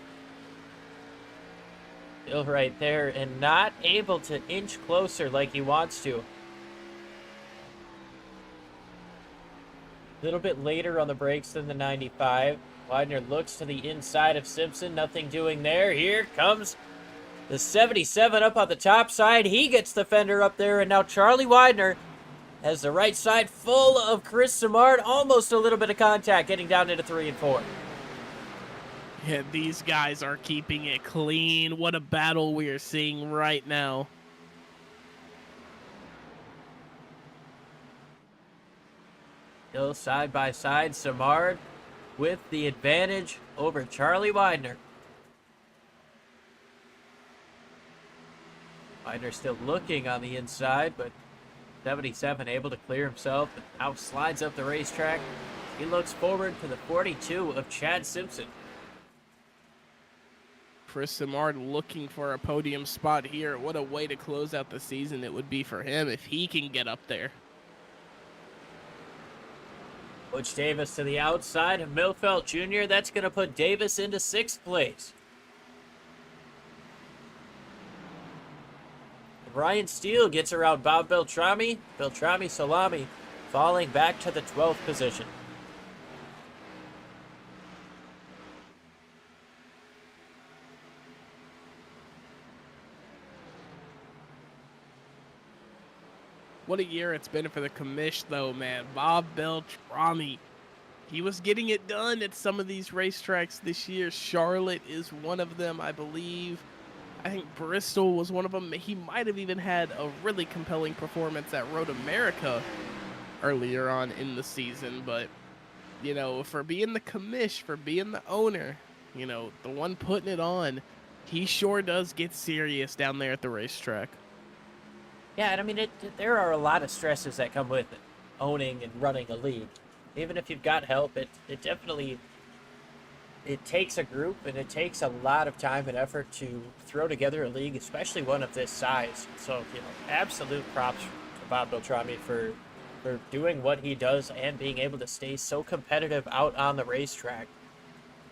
Still right there and not able to inch closer like he wants to. A little bit later on the brakes than the 95. Widener looks to the inside of Simpson. Nothing doing there. Here comes the 77 up on the top side. He gets the fender up there, and now Charlie Widener has the right side full of Chris Simard. Almost a little bit of contact getting down into 3 and 4. Yeah, these guys are keeping it clean. What a battle we are seeing right now. Still side by side, Simard with the advantage over Charlie Widener. Widener still looking on the inside, but 77 able to clear himself and now slides up the racetrack. He looks forward to the 42 of Chad Simpson. Chris Simard looking for a podium spot here. What a way to close out the season it would be for him if he can get up there. Butch Davis to the outside of Milfeld Jr. That's going to put Davis into 6th place. Ryan Steele gets around Bob Beltrami. Beltrami Salami falling back to the 12th position. What a year it's been for the commish, though, man. Bob Beltrami, he was getting it done at some of these racetracks this year. Charlotte is one of them, I believe. I think Bristol was one of them. He might have even had a really compelling performance at Road America earlier on in the season. But, you know, for being the commish, for being the owner, you know, the one putting it on, he sure does get serious down there at the racetrack. Yeah, and I mean, there are a lot of stresses that come with it, owning and running a league. Even if you've got help, it definitely, it takes a group and it takes a lot of time and effort to throw together a league, especially one of this size. So, you know, absolute props to Bob Beltrami for doing what he does and being able to stay so competitive out on the racetrack.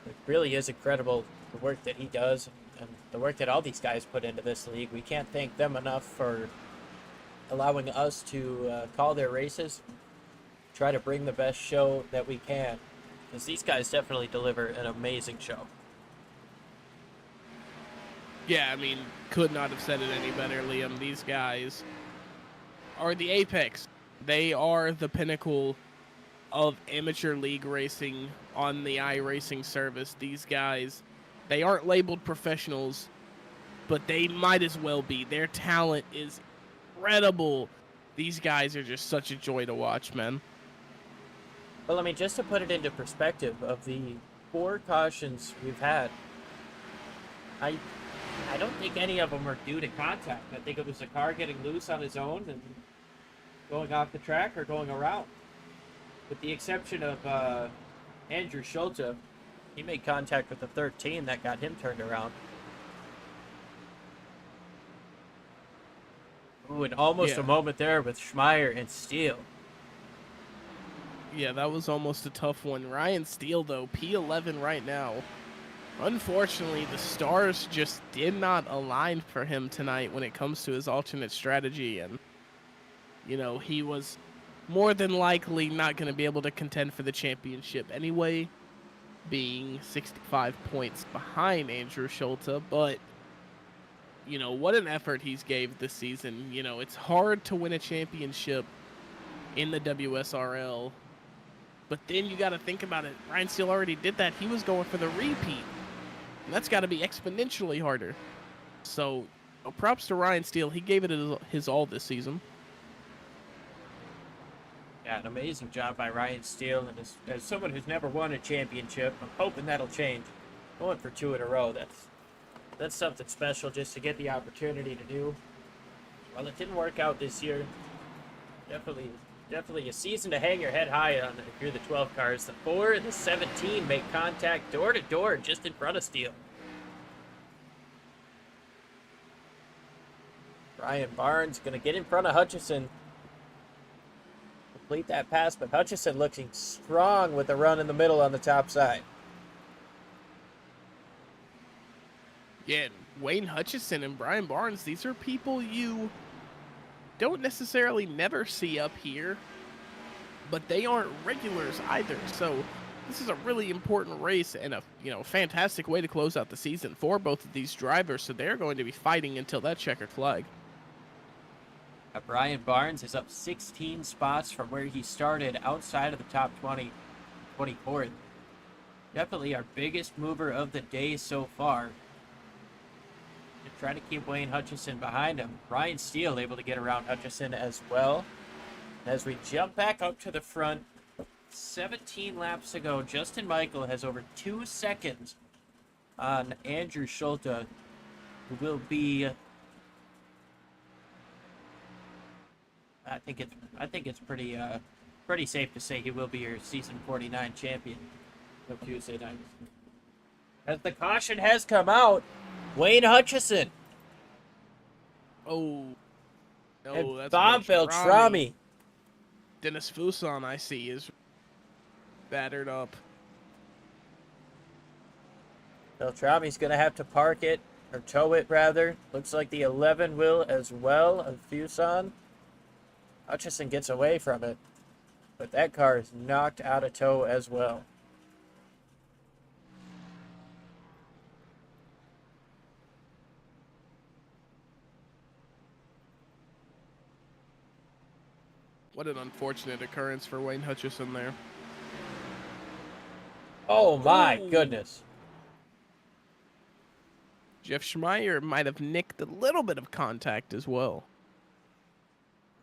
It really is incredible, the work that he does and the work that all these guys put into this league. We can't thank them enough for allowing us to call their races, try to bring the best show that we can, because these guys definitely deliver an amazing show. Yeah, I mean, could not have said it any better, Liam. These guys are the apex. They are the pinnacle of amateur league racing on the iRacing service. These guys, they aren't labeled professionals, but they might as well be. Their talent is incredible. These guys are just such a joy to watch, man. Well, I mean, just to put it into perspective, of the 4 cautions we've had, I don't think any of them were due to contact. I think it was a car getting loose on his own and going off the track or going around. With the exception of Andrew Schulte, he made contact with the 13 that got him turned around. Ooh, and almost a moment there with Schmeier and Steele. Yeah, that was almost a tough one. Ryan Steele, though, P11 right now. Unfortunately, the stars just did not align for him tonight when it comes to his alternate strategy, and, he was more than likely not going to be able to contend for the championship anyway, being 65 points behind Andrew Schulte, but, what an effort he's gave this season. It's hard to win a championship in the WSRL, but then you got to think about it. Ryan Steele already did that. He was going for the repeat. And that's got to be exponentially harder. So, props to Ryan Steele. He gave it his all this season. Yeah, an amazing job by Ryan Steele. And as someone who's never won a championship, I'm hoping that'll change. Going for 2 in a row, that's something special just to get the opportunity to do. Well, it didn't work out this year. Definitely a season to hang your head high on if you're the 12 cars. The 4 and the 17 make contact door to door just in front of Steele. Ryan Barnes going to get in front of Hutchison. Complete that pass, but Hutchison looking strong with the run in the middle on the top side. Yeah, Wayne Hutchison and Brian Barnes, these are people you don't necessarily never see up here, but they aren't regulars either. So this is a really important race and a fantastic way to close out the season for both of these drivers. So they're going to be fighting until that checkered flag. Brian Barnes is up 16 spots from where he started outside of the top 20, 24th. Definitely our biggest mover of the day so far. Trying to keep Wayne Hutchison behind him. Ryan Steele able to get around Hutchison as well. As we jump back up to the front, 17 laps ago, Justin Michael has over 2 seconds on Andrew Schulte, who will be, I think it's pretty safe to say he will be your season 49 champion of Tuesday night. As the caution has come out, Wayne Hutchison. Oh, no, and that's Bob Beltrami. Dennis Fuson, I see, is battered up. Beltrami's going to have to park it, or tow it, rather. Looks like the 11 will as well of Fuson. Hutchison gets away from it, but that car is knocked out of tow as well. What an unfortunate occurrence for Wayne Hutchison there. Oh my goodness. Jeff Schmeier might have nicked a little bit of contact as well.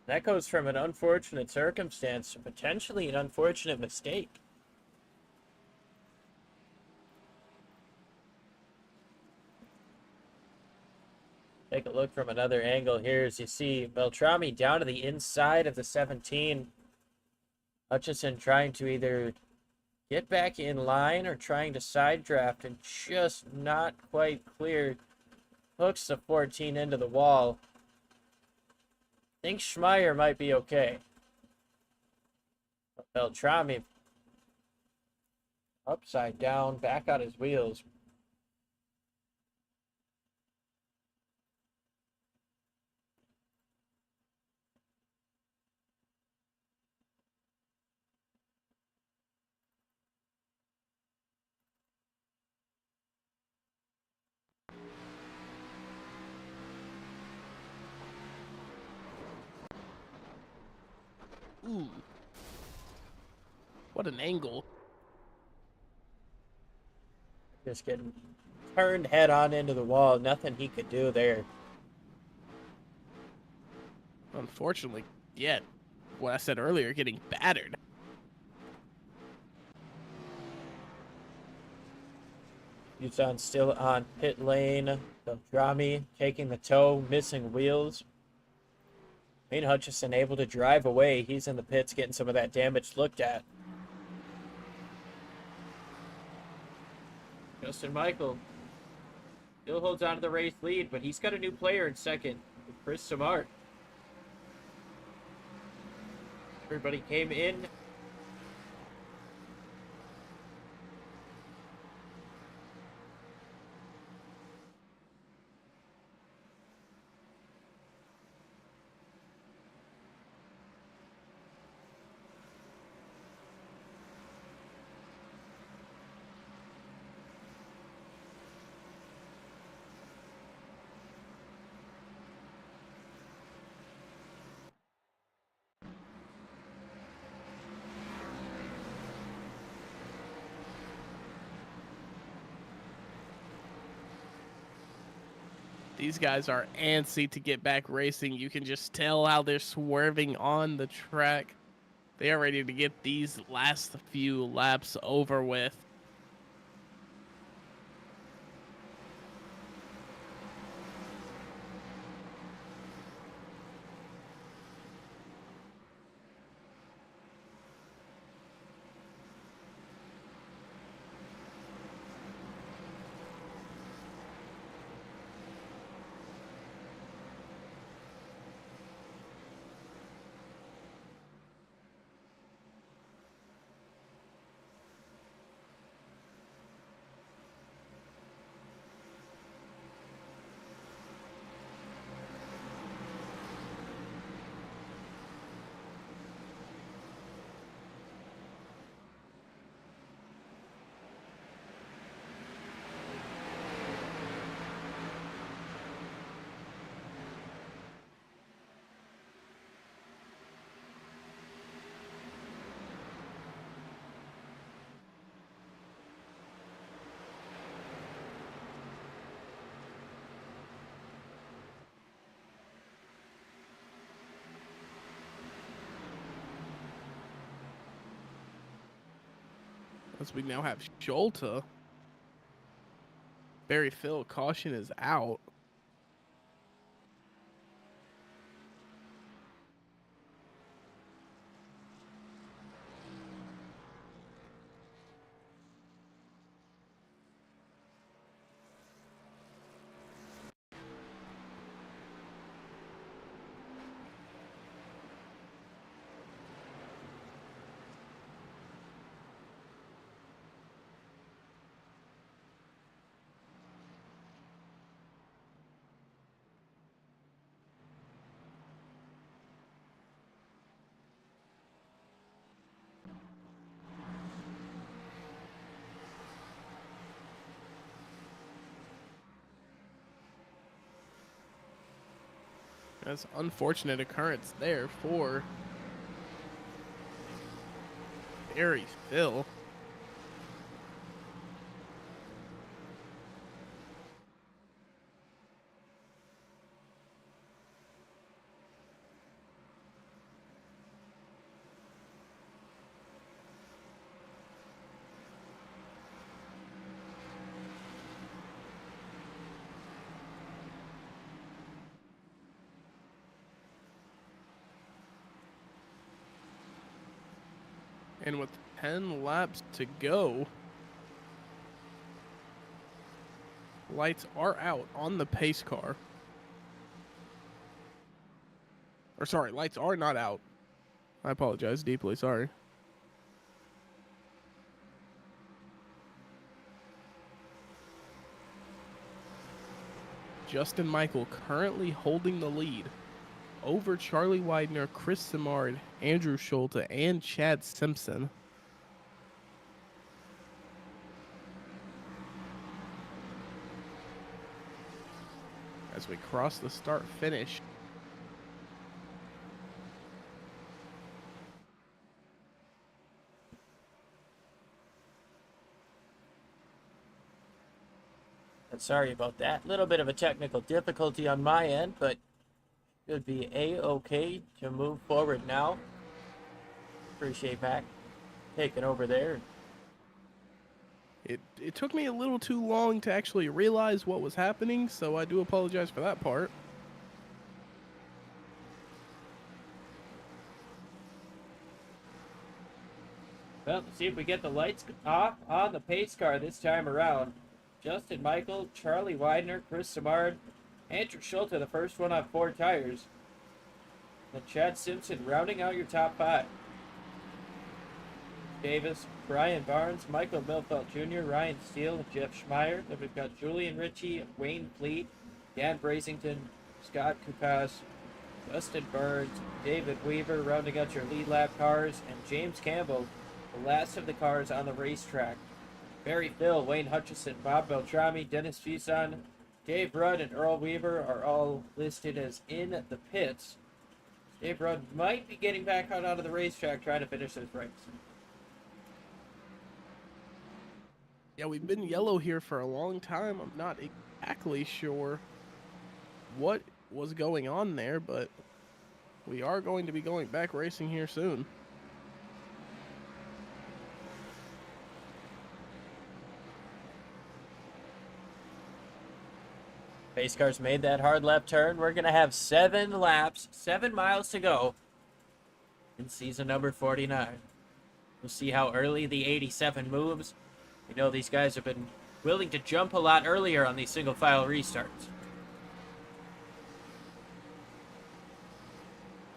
That goes from an unfortunate circumstance to potentially an unfortunate mistake. Take a look from another angle here as you see Beltrami down to the inside of the 17. Hutchison trying to either get back in line or trying to side draft and just not quite clear. Hooks the 14 into the wall. I think Schmeier might be okay. But Beltrami upside down, back on his wheels. Ooh. What an angle. Just getting turned head on into the wall. Nothing he could do there. Unfortunately, yeah, what I said earlier, getting battered. Fuson still on pit lane. Beltrami taking the tow, missing wheels. Wayne Hutchison able to drive away. He's in the pits getting some of that damage looked at. Justin Michael still holds on to the race lead, but he's got a new player in second, Chris Samart. Everybody came in. These guys are antsy to get back racing. You can just tell how they're swerving on the track. They are ready to get these last few laps over with. As we now have Scholta. Barry Phil, caution is out. That's unfortunate occurrence there for Barry Phil. And with 10 laps to go, lights are out on the pace car. Or sorry, lights are not out. I apologize deeply, sorry. Justin Michael currently holding the lead over Charlie Widener, Chris Simard, Andrew Scholta, and Chad Simpson. As we cross the start finish. Sorry about that. Little bit of a technical difficulty on my end, but should be a-okay to move forward now. Appreciate Mac taking over there. It took me a little too long to actually realize what was happening, so I do apologize for that part. Well, let's see if we get the lights off on the pace car this time around. Justin Michael, Charlie Widener, Chris Simard, Andrew Scholta, the first one on 4 tires. And Chad Simpson rounding out your top 5. Davis, Brian Barnes, Michael Milfeld Jr., Ryan Steele, and Jeff Schmeier. Then we've got Julian Ritchie, Wayne Fleet, Dan Brasington, Scott Kupas, Justin Burns, David Weaver rounding out your lead lap cars, and James Campbell, the last of the cars on the racetrack. Barry Phil, Wayne Hutchison, Bob Beltrami, Dennis Fison, Dave Rudd, and Earl Weaver are all listed as in the pits. Dave Rudd might be getting back out onto the racetrack trying to finish his race. Yeah, we've been yellow here for a long time. I'm not exactly sure what was going on there, but we are going to be going back racing here soon. Pace cars made that hard left turn. We're going to have 7 laps, 7 miles to go in season number 49. We'll see how early the 87 moves. We know these guys have been willing to jump a lot earlier on these single file restarts.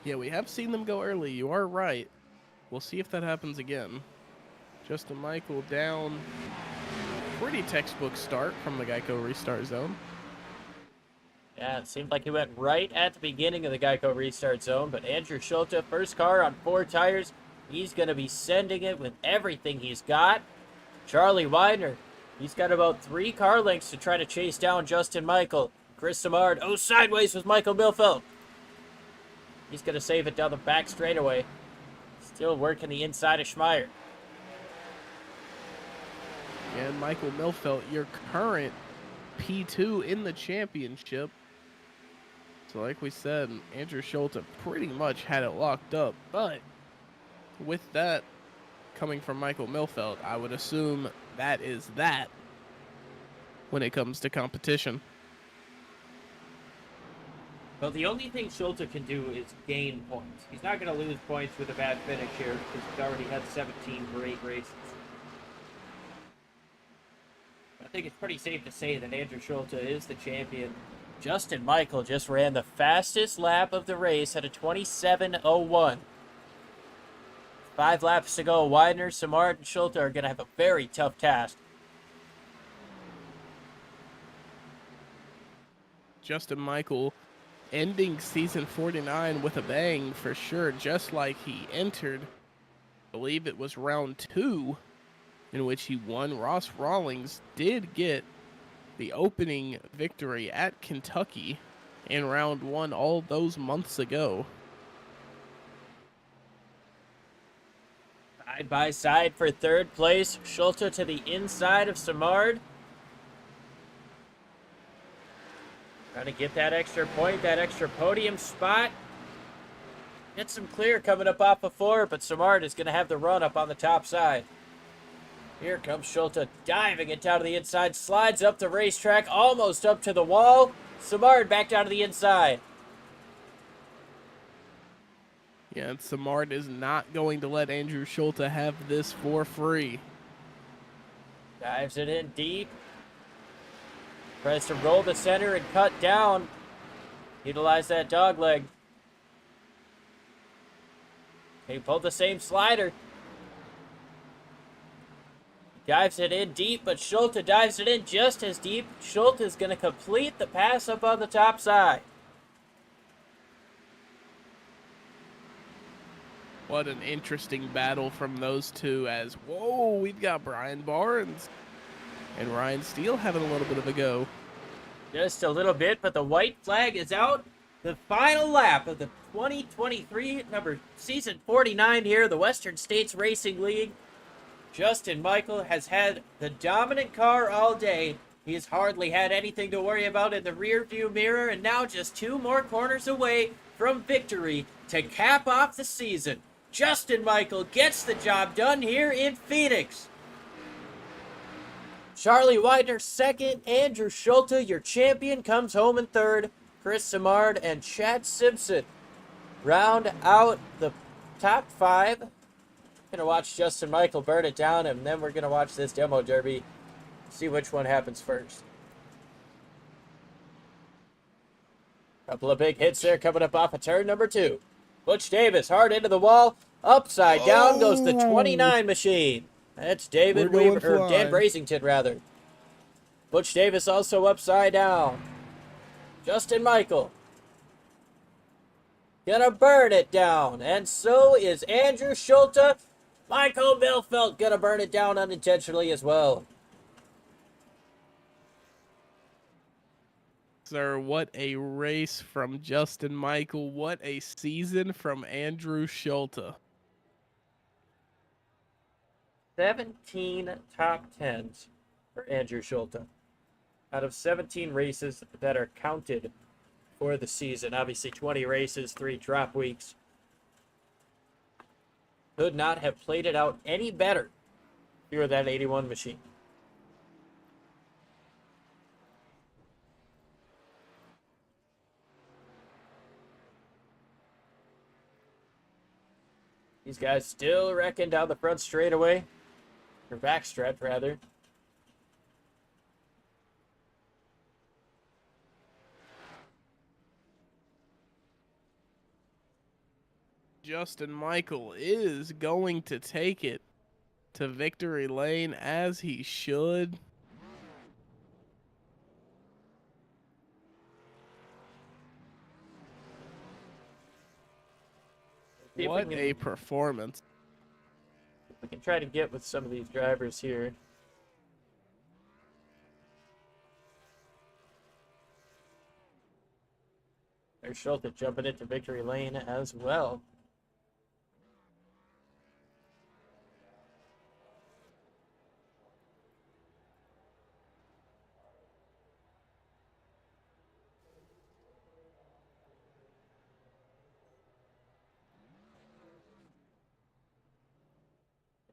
Yeah, we have seen them go early. You are right. We'll see if that happens again. Justin Michael down. Pretty textbook start from the Geico restart zone. Yeah, it seemed like he went right at the beginning of the Geico restart zone, but Andrew Schulte, first car on 4 tires, he's going to be sending it with everything he's got. Charlie Widener, he's got about 3 car lengths to try to chase down Justin Michael. Chris Simard, sideways with Michael Milfeld. He's going to save it down the back straightaway. Still working the inside of Schmeier. And Michael Milfeld, your current P2 in the championship. So like we said, Andrew Schulte pretty much had it locked up. But with that coming from Michael Milfeld, I would assume that is that when it comes to competition. Well, the only thing Schulte can do is gain points. He's not going to lose points with a bad finish here because he's already had 17 great races. I think it's pretty safe to say that Andrew Schulte is the champion. Justin Michael just ran the fastest lap of the race at a 27:01. 5 laps to go. Widener, Simard, and Schulte are going to have a very tough task. Justin Michael ending season 49 with a bang for sure, just like he entered. I believe it was round 2 in which he won. Ross Rawlings did get the opening victory at Kentucky in round 1 all those months ago. Side by side for 3rd place. Schulte to the inside of Simard. Trying to get that extra point, that extra podium spot. Get some clear coming up off of 4, but Simard is going to have the run up on the top side. Here comes Schulte diving it down to the inside, slides up the racetrack, almost up to the wall. Simard back down to the inside. Yeah, and Simard is not going to let Andrew Schulte have this for free. Dives it in deep. Tries to roll the center and cut down. Utilize that dog leg. He pulled the same slider. Dives it in deep, but Schulte dives it in just as deep. Schulte is going to complete the pass up on the top side. What an interesting battle from those two as, whoa, we've got Brian Barnes and Ryan Steele having a little bit of a go. Just a little bit, but the white flag is out. The final lap of the 2023 season 49 here, the Western States Racing League. Justin Michael has had the dominant car all day. He's hardly had anything to worry about in the rear view mirror, and now just 2 more corners away from victory to cap off the season. Justin Michael gets the job done here in Phoenix. Charlie Widener 2nd, Andrew Schulte, your champion, comes home in 3rd. Chris Simard and Chad Simpson round out the top 5. Gonna watch Justin Michael burn it down, and then we're gonna watch this demo derby, see which one happens first. Couple of big hits there coming up off of turn number 2. Butch Davis hard into the wall, upside down goes the 29 machine. That's David Weaver, or Dan Brazington rather. Butch Davis also upside down. Justin Michael gonna burn it down, and so is Andrew Schulte. Michael Milfeld gonna burn it down unintentionally as well. Sir, what a race from Justin Michael. What a season from Andrew Schulte. 17 top 10s for Andrew Schulte. Out of 17 races that are counted for the season. Obviously, 20 races, 3 drop weeks. Could not have played it out any better if you were that 81 machine. These guys still wrecking down the front straightaway, or backstretch rather. Justin Michael is going to take it to victory lane as he should. What a performance. We can try to get with some of these drivers here. There's Schulte jumping into victory lane as well.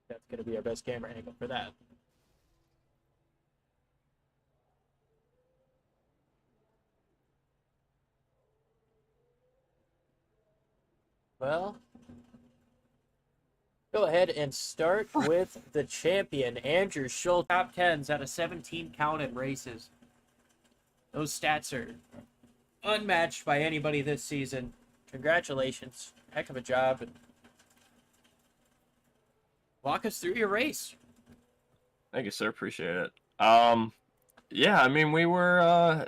That's going to be our best camera angle for that. Well, go ahead and start with the champion, Andrew Schulte. Top 10s out of 17 counted races. Those stats are unmatched by anybody this season. Congratulations. Heck of a job. And walk us through your race. Thank you, sir. Appreciate it. Yeah, I mean, we were,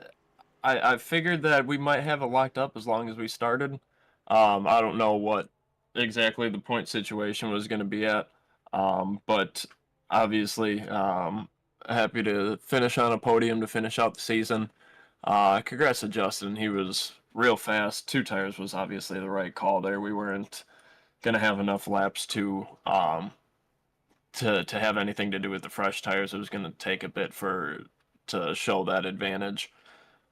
I figured that we might have it locked up as long as we started. I don't know what exactly the point situation was going to be at, but obviously, happy to finish on a podium to finish out the season. Congrats to Justin. He was real fast. 2 tires was obviously the right call there. We weren't going to have enough laps to have anything to do with the fresh tires. It was going to take a bit to show that advantage.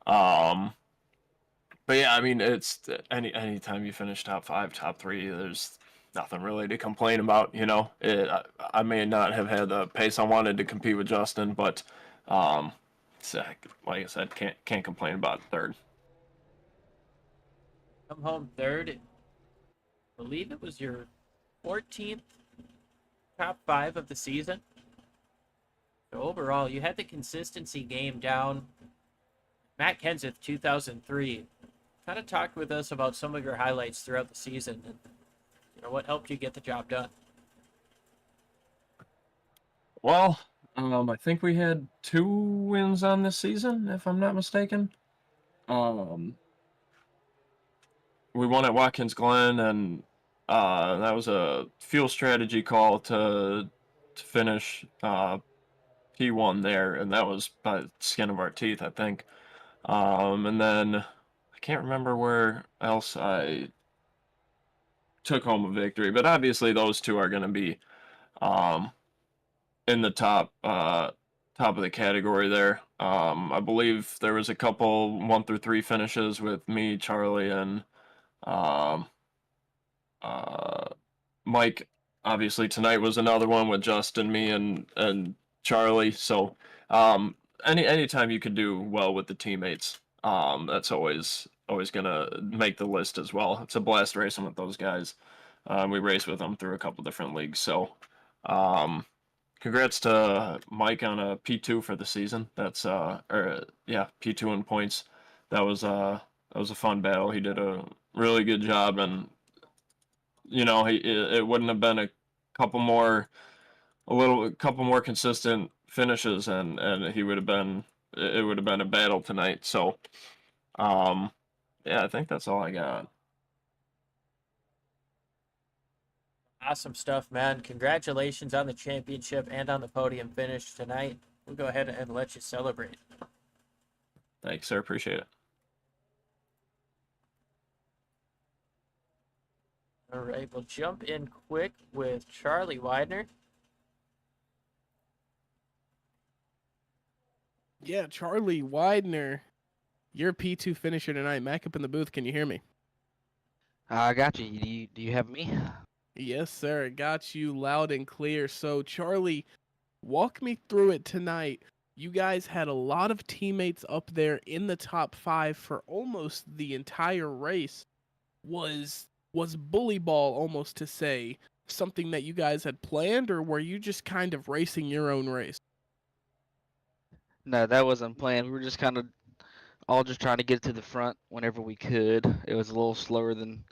But yeah, I mean, it's any time you finish top 5, top 3, there's nothing really to complain about. You know, I may not have had the pace I wanted to compete with Justin, but like I said, can't complain about third. Come home third. I believe it was your 14th top 5 of the season. So overall, you had the consistency game down. Matt Kenseth, 2003, kind of talked with us about some of your highlights throughout the season and what helped you get the job done. Well, I think we had 2 wins on this season, if I'm not mistaken. We won at Watkins Glen, and that was a fuel strategy call to finish P1 there, and that was by the skin of our teeth, I think. And then I can't remember where else I took home a victory, but obviously those 2 are going to be in the top of the category there. I believe there was a couple 1 through 3 finishes with me, Charlie, and Mike. Obviously tonight was another one with Justin, me, and Charlie. So anytime you can do well with the teammates, that's always gonna make the list as well. It's a blast racing with those guys. We race with them through a couple different leagues. So congrats to Mike on a P2 for the season. That's P2 in points. That was a fun battle. He did a really good job, and it wouldn't have been a couple more consistent finishes, and it would have been a battle tonight. So yeah, I think that's all I got. Awesome stuff, man. Congratulations on the championship and on the podium finish tonight. We'll go ahead and let you celebrate. Thanks, sir. Appreciate it. All right, we'll jump in quick with Charlie Widener. Yeah, Charlie Widener your P2 finisher tonight. Mac up in the booth. Can you hear me? I got you. Do you have me? Yes, sir. Got you loud and clear. So, Charlie, walk me through it tonight. You guys had a lot of teammates up there in the top 5 for almost the entire race. Was bully ball almost to say something that you guys had planned, or were you just kind of racing your own race? No, that wasn't planned. We were just kind of all just trying to get to the front whenever we could. It was a little slower than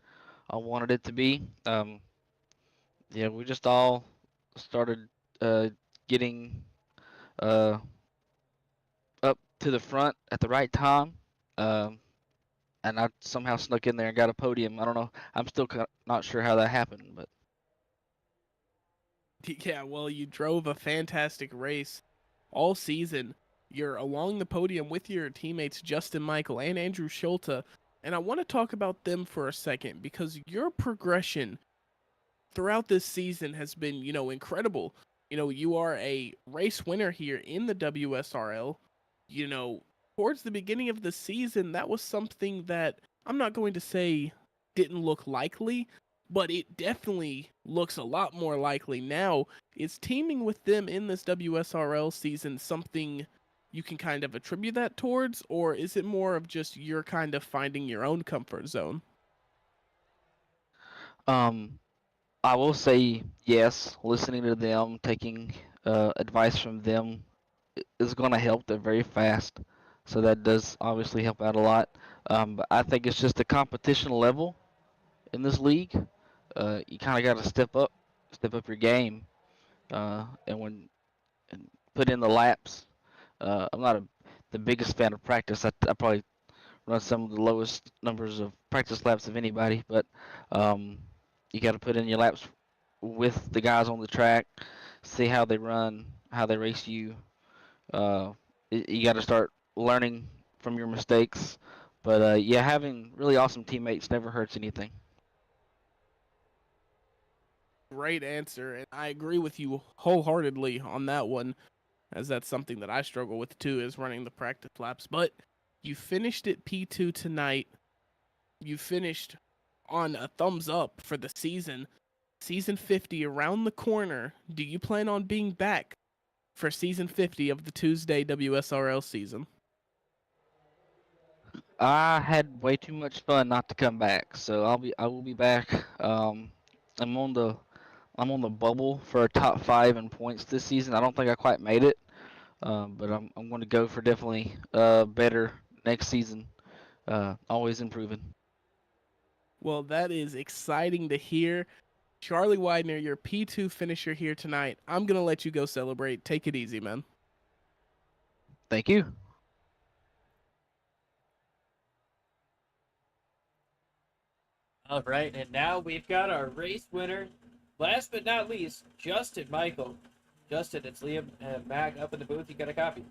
I wanted it to be. Yeah, we just all started getting uh, up to the front at the right time. Um, and I somehow snuck in there and got a podium. I don't know. I'm still not sure how that happened, but Yeah, well, you drove a fantastic race all season. You're along the podium with your teammates Justin Michael and Andrew Schulte, and I want to talk about them for a second because your progression throughout this season has been, incredible. You are a race winner here in the WSRL. You know, Towards the beginning of the season, that was something that I'm not going to say didn't look likely, but it definitely looks a lot more likely now. Is teaming with them in this WSRL season something you can kind of attribute that towards, or is it more of just you're kind of finding your own comfort zone? um, I will say yes. Listening to them, taking advice from them is going to help. They're very fast, so that does obviously help out a lot. But I think it's just the competition level in this league. You kind of got to step up your game, and put in the laps. I'm not the biggest fan of practice. I probably run some of the lowest numbers of practice laps of anybody, but um, you got to put in your laps with the guys on the track, see how they run, how they race you. Uh, you got to start learning from your mistakes. But yeah, having really awesome teammates never hurts anything. Great answer, and I agree with you wholeheartedly on that one, as that's something that I struggle with too, is running the practice laps. But you finished at P2 tonight. You finished on a thumbs up for the season. Season 50 around the corner. Do you plan on being back for season 50 of the Tuesday WSRL season? I had way too much fun not to come back, so I will be back. I'm on the I'm on the bubble for a top 5 in points this season. I don't think I quite made it, but I'm going to go for definitely better next season. Always improving. Well, that is exciting to hear. Charlie Widener, your P2 finisher here tonight. I'm going to let you go celebrate. Take it easy, man. Thank you. All right, and now we've got our race winner. Last but not least, Justin Michael. Justin, it's Liam and Mac up in the booth. You got a copy.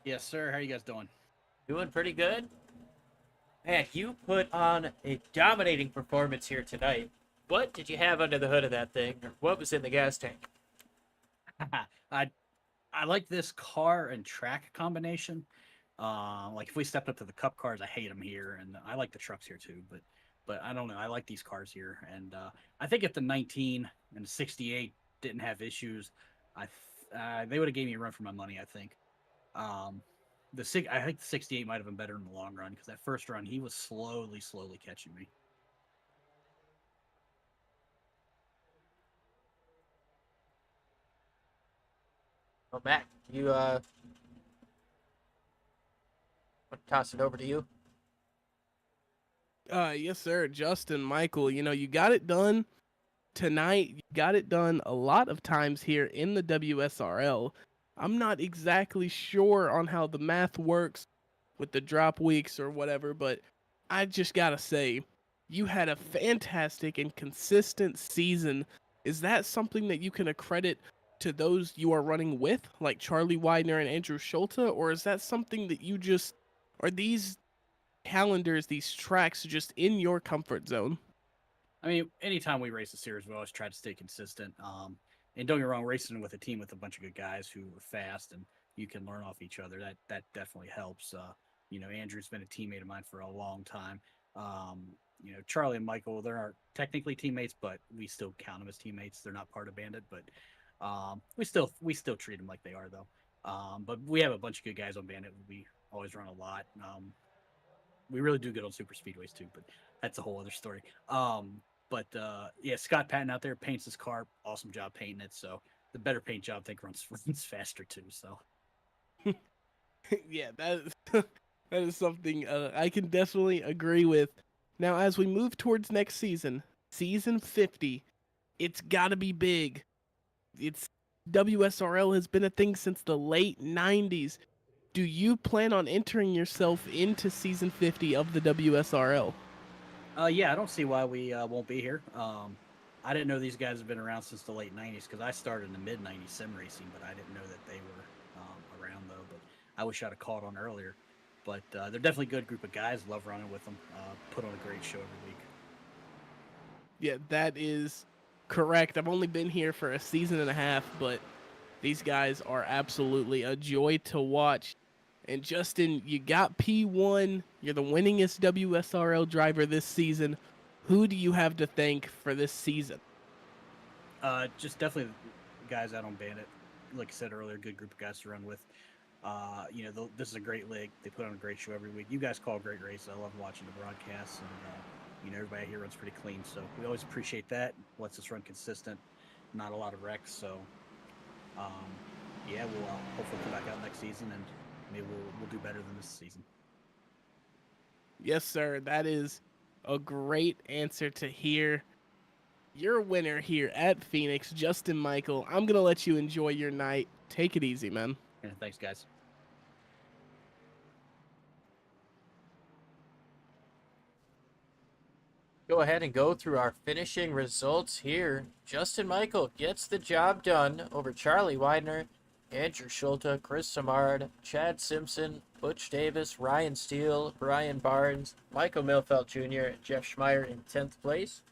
Yes, sir. How you guys doing? Doing pretty good. Man, you put on a dominating performance here tonight. What did you have under the hood of that thing, or what was in the gas tank? I I like this car and track combination. Like if we stepped up to the cup cars, I hate them here, and I like the trucks here too. But I don't know. I like these cars here, and I think if the 19 and the 68 didn't have issues, they would have gave me a run for my money. I think. Um, I think the 68 might have been better in the long run because that first run he was slowly catching me. Oh, Mac, you toss it over to you. Yes, sir. Justin, Michael, you got it done tonight. You got it done a lot of times here in the WSRL. I'm not exactly sure on how the math works with the drop weeks or whatever, but I just gotta say, you had a fantastic and consistent season. Is that something that you can accredit to those you are running with, like Charlie Widener and Andrew Schulte, or is that something that are these calendars, these tracks just in your comfort zone? I mean, anytime we race a series, we always try to stay consistent. And don't get me wrong, racing with a team with a bunch of good guys who are fast and you can learn off each other. That definitely helps. Andrew's been a teammate of mine for a long time. Charlie and Michael, they aren't technically teammates, but we still count them as teammates. They're not part of Bandit, but we still treat them like they are though. But we have a bunch of good guys on Bandit. We always run a lot. We really do good on super speedways too, but that's a whole other story. Scott Patton out there paints his car. Awesome job painting it. So the better paint job, I think, runs faster too. So Yeah, that is, that is something I can definitely agree with. Now, as we move towards next season, season 50, it's got to be big. It's WSRL has been a thing since the late 90s. Do you plan on entering yourself into season 50 of the WSRL? Yeah, I don't see why we won't be here. I didn't know these guys have been around since the late '90s because I started in the mid '90s sim racing, but I didn't know that they were around though. But I wish I'd have caught on earlier. But they're definitely a good group of guys. Love running with them. Put on a great show every week. Yeah, that is correct. I've only been here for a season and a half, but these guys are absolutely a joy to watch. And Justin, you got P1. You're the winningest WSRL driver this season. Who do you have to thank for this season? Just definitely the guys out on Bandit. Like I said earlier, good group of guys to run with. This is a great league. They put on a great show every week. You guys call great races. I love watching the broadcasts, and everybody here runs pretty clean. So we always appreciate that. Lets us run consistent, not a lot of wrecks. So, we'll hopefully come back out next season, and maybe we'll do better than this season. Yes, sir. That is a great answer to hear. Your winner here at Phoenix, Justin Michael. I'm going to let you enjoy your night. Take it easy, man. Yeah, thanks, guys. Go ahead and go through our finishing results here. Justin Michael gets the job done over Charlie Widener, Andrew Schulte, Chris Samard, Chad Simpson, Butch Davis, Ryan Steele, Brian Barnes, Michael Milfeld Jr., Jeff Schmeier in 10th place,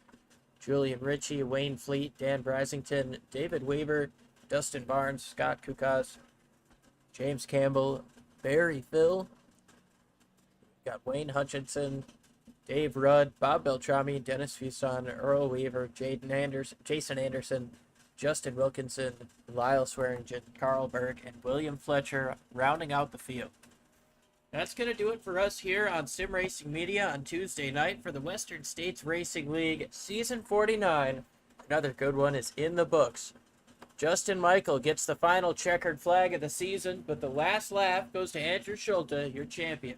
Julian Ritchie, Wayne Fleet, Dan Brisington, David Weaver, Dustin Barnes, Scott Kukas, James Campbell, Barry Phil, got Wayne Hutchinson, Dave Rudd, Bob Beltrami, Dennis Fuson, Earl Weaver, Jason Anderson, Justin Wilkinson, Lyle Swearingen, Carl Berg, and William Fletcher rounding out the field. That's going to do it for us here on Sim Racing Media on Tuesday night for the Western States Racing League Season 49. Another good one is in the books. Justin Michael gets the final checkered flag of the season, but the last laugh goes to Andrew Schulte, your champion.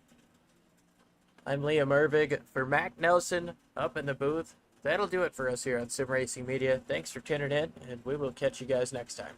I'm Liam Ervig for Mac Nelson up in the booth. That'll do it for us here on Sim Racing Media. Thanks for tuning in, and we will catch you guys next time.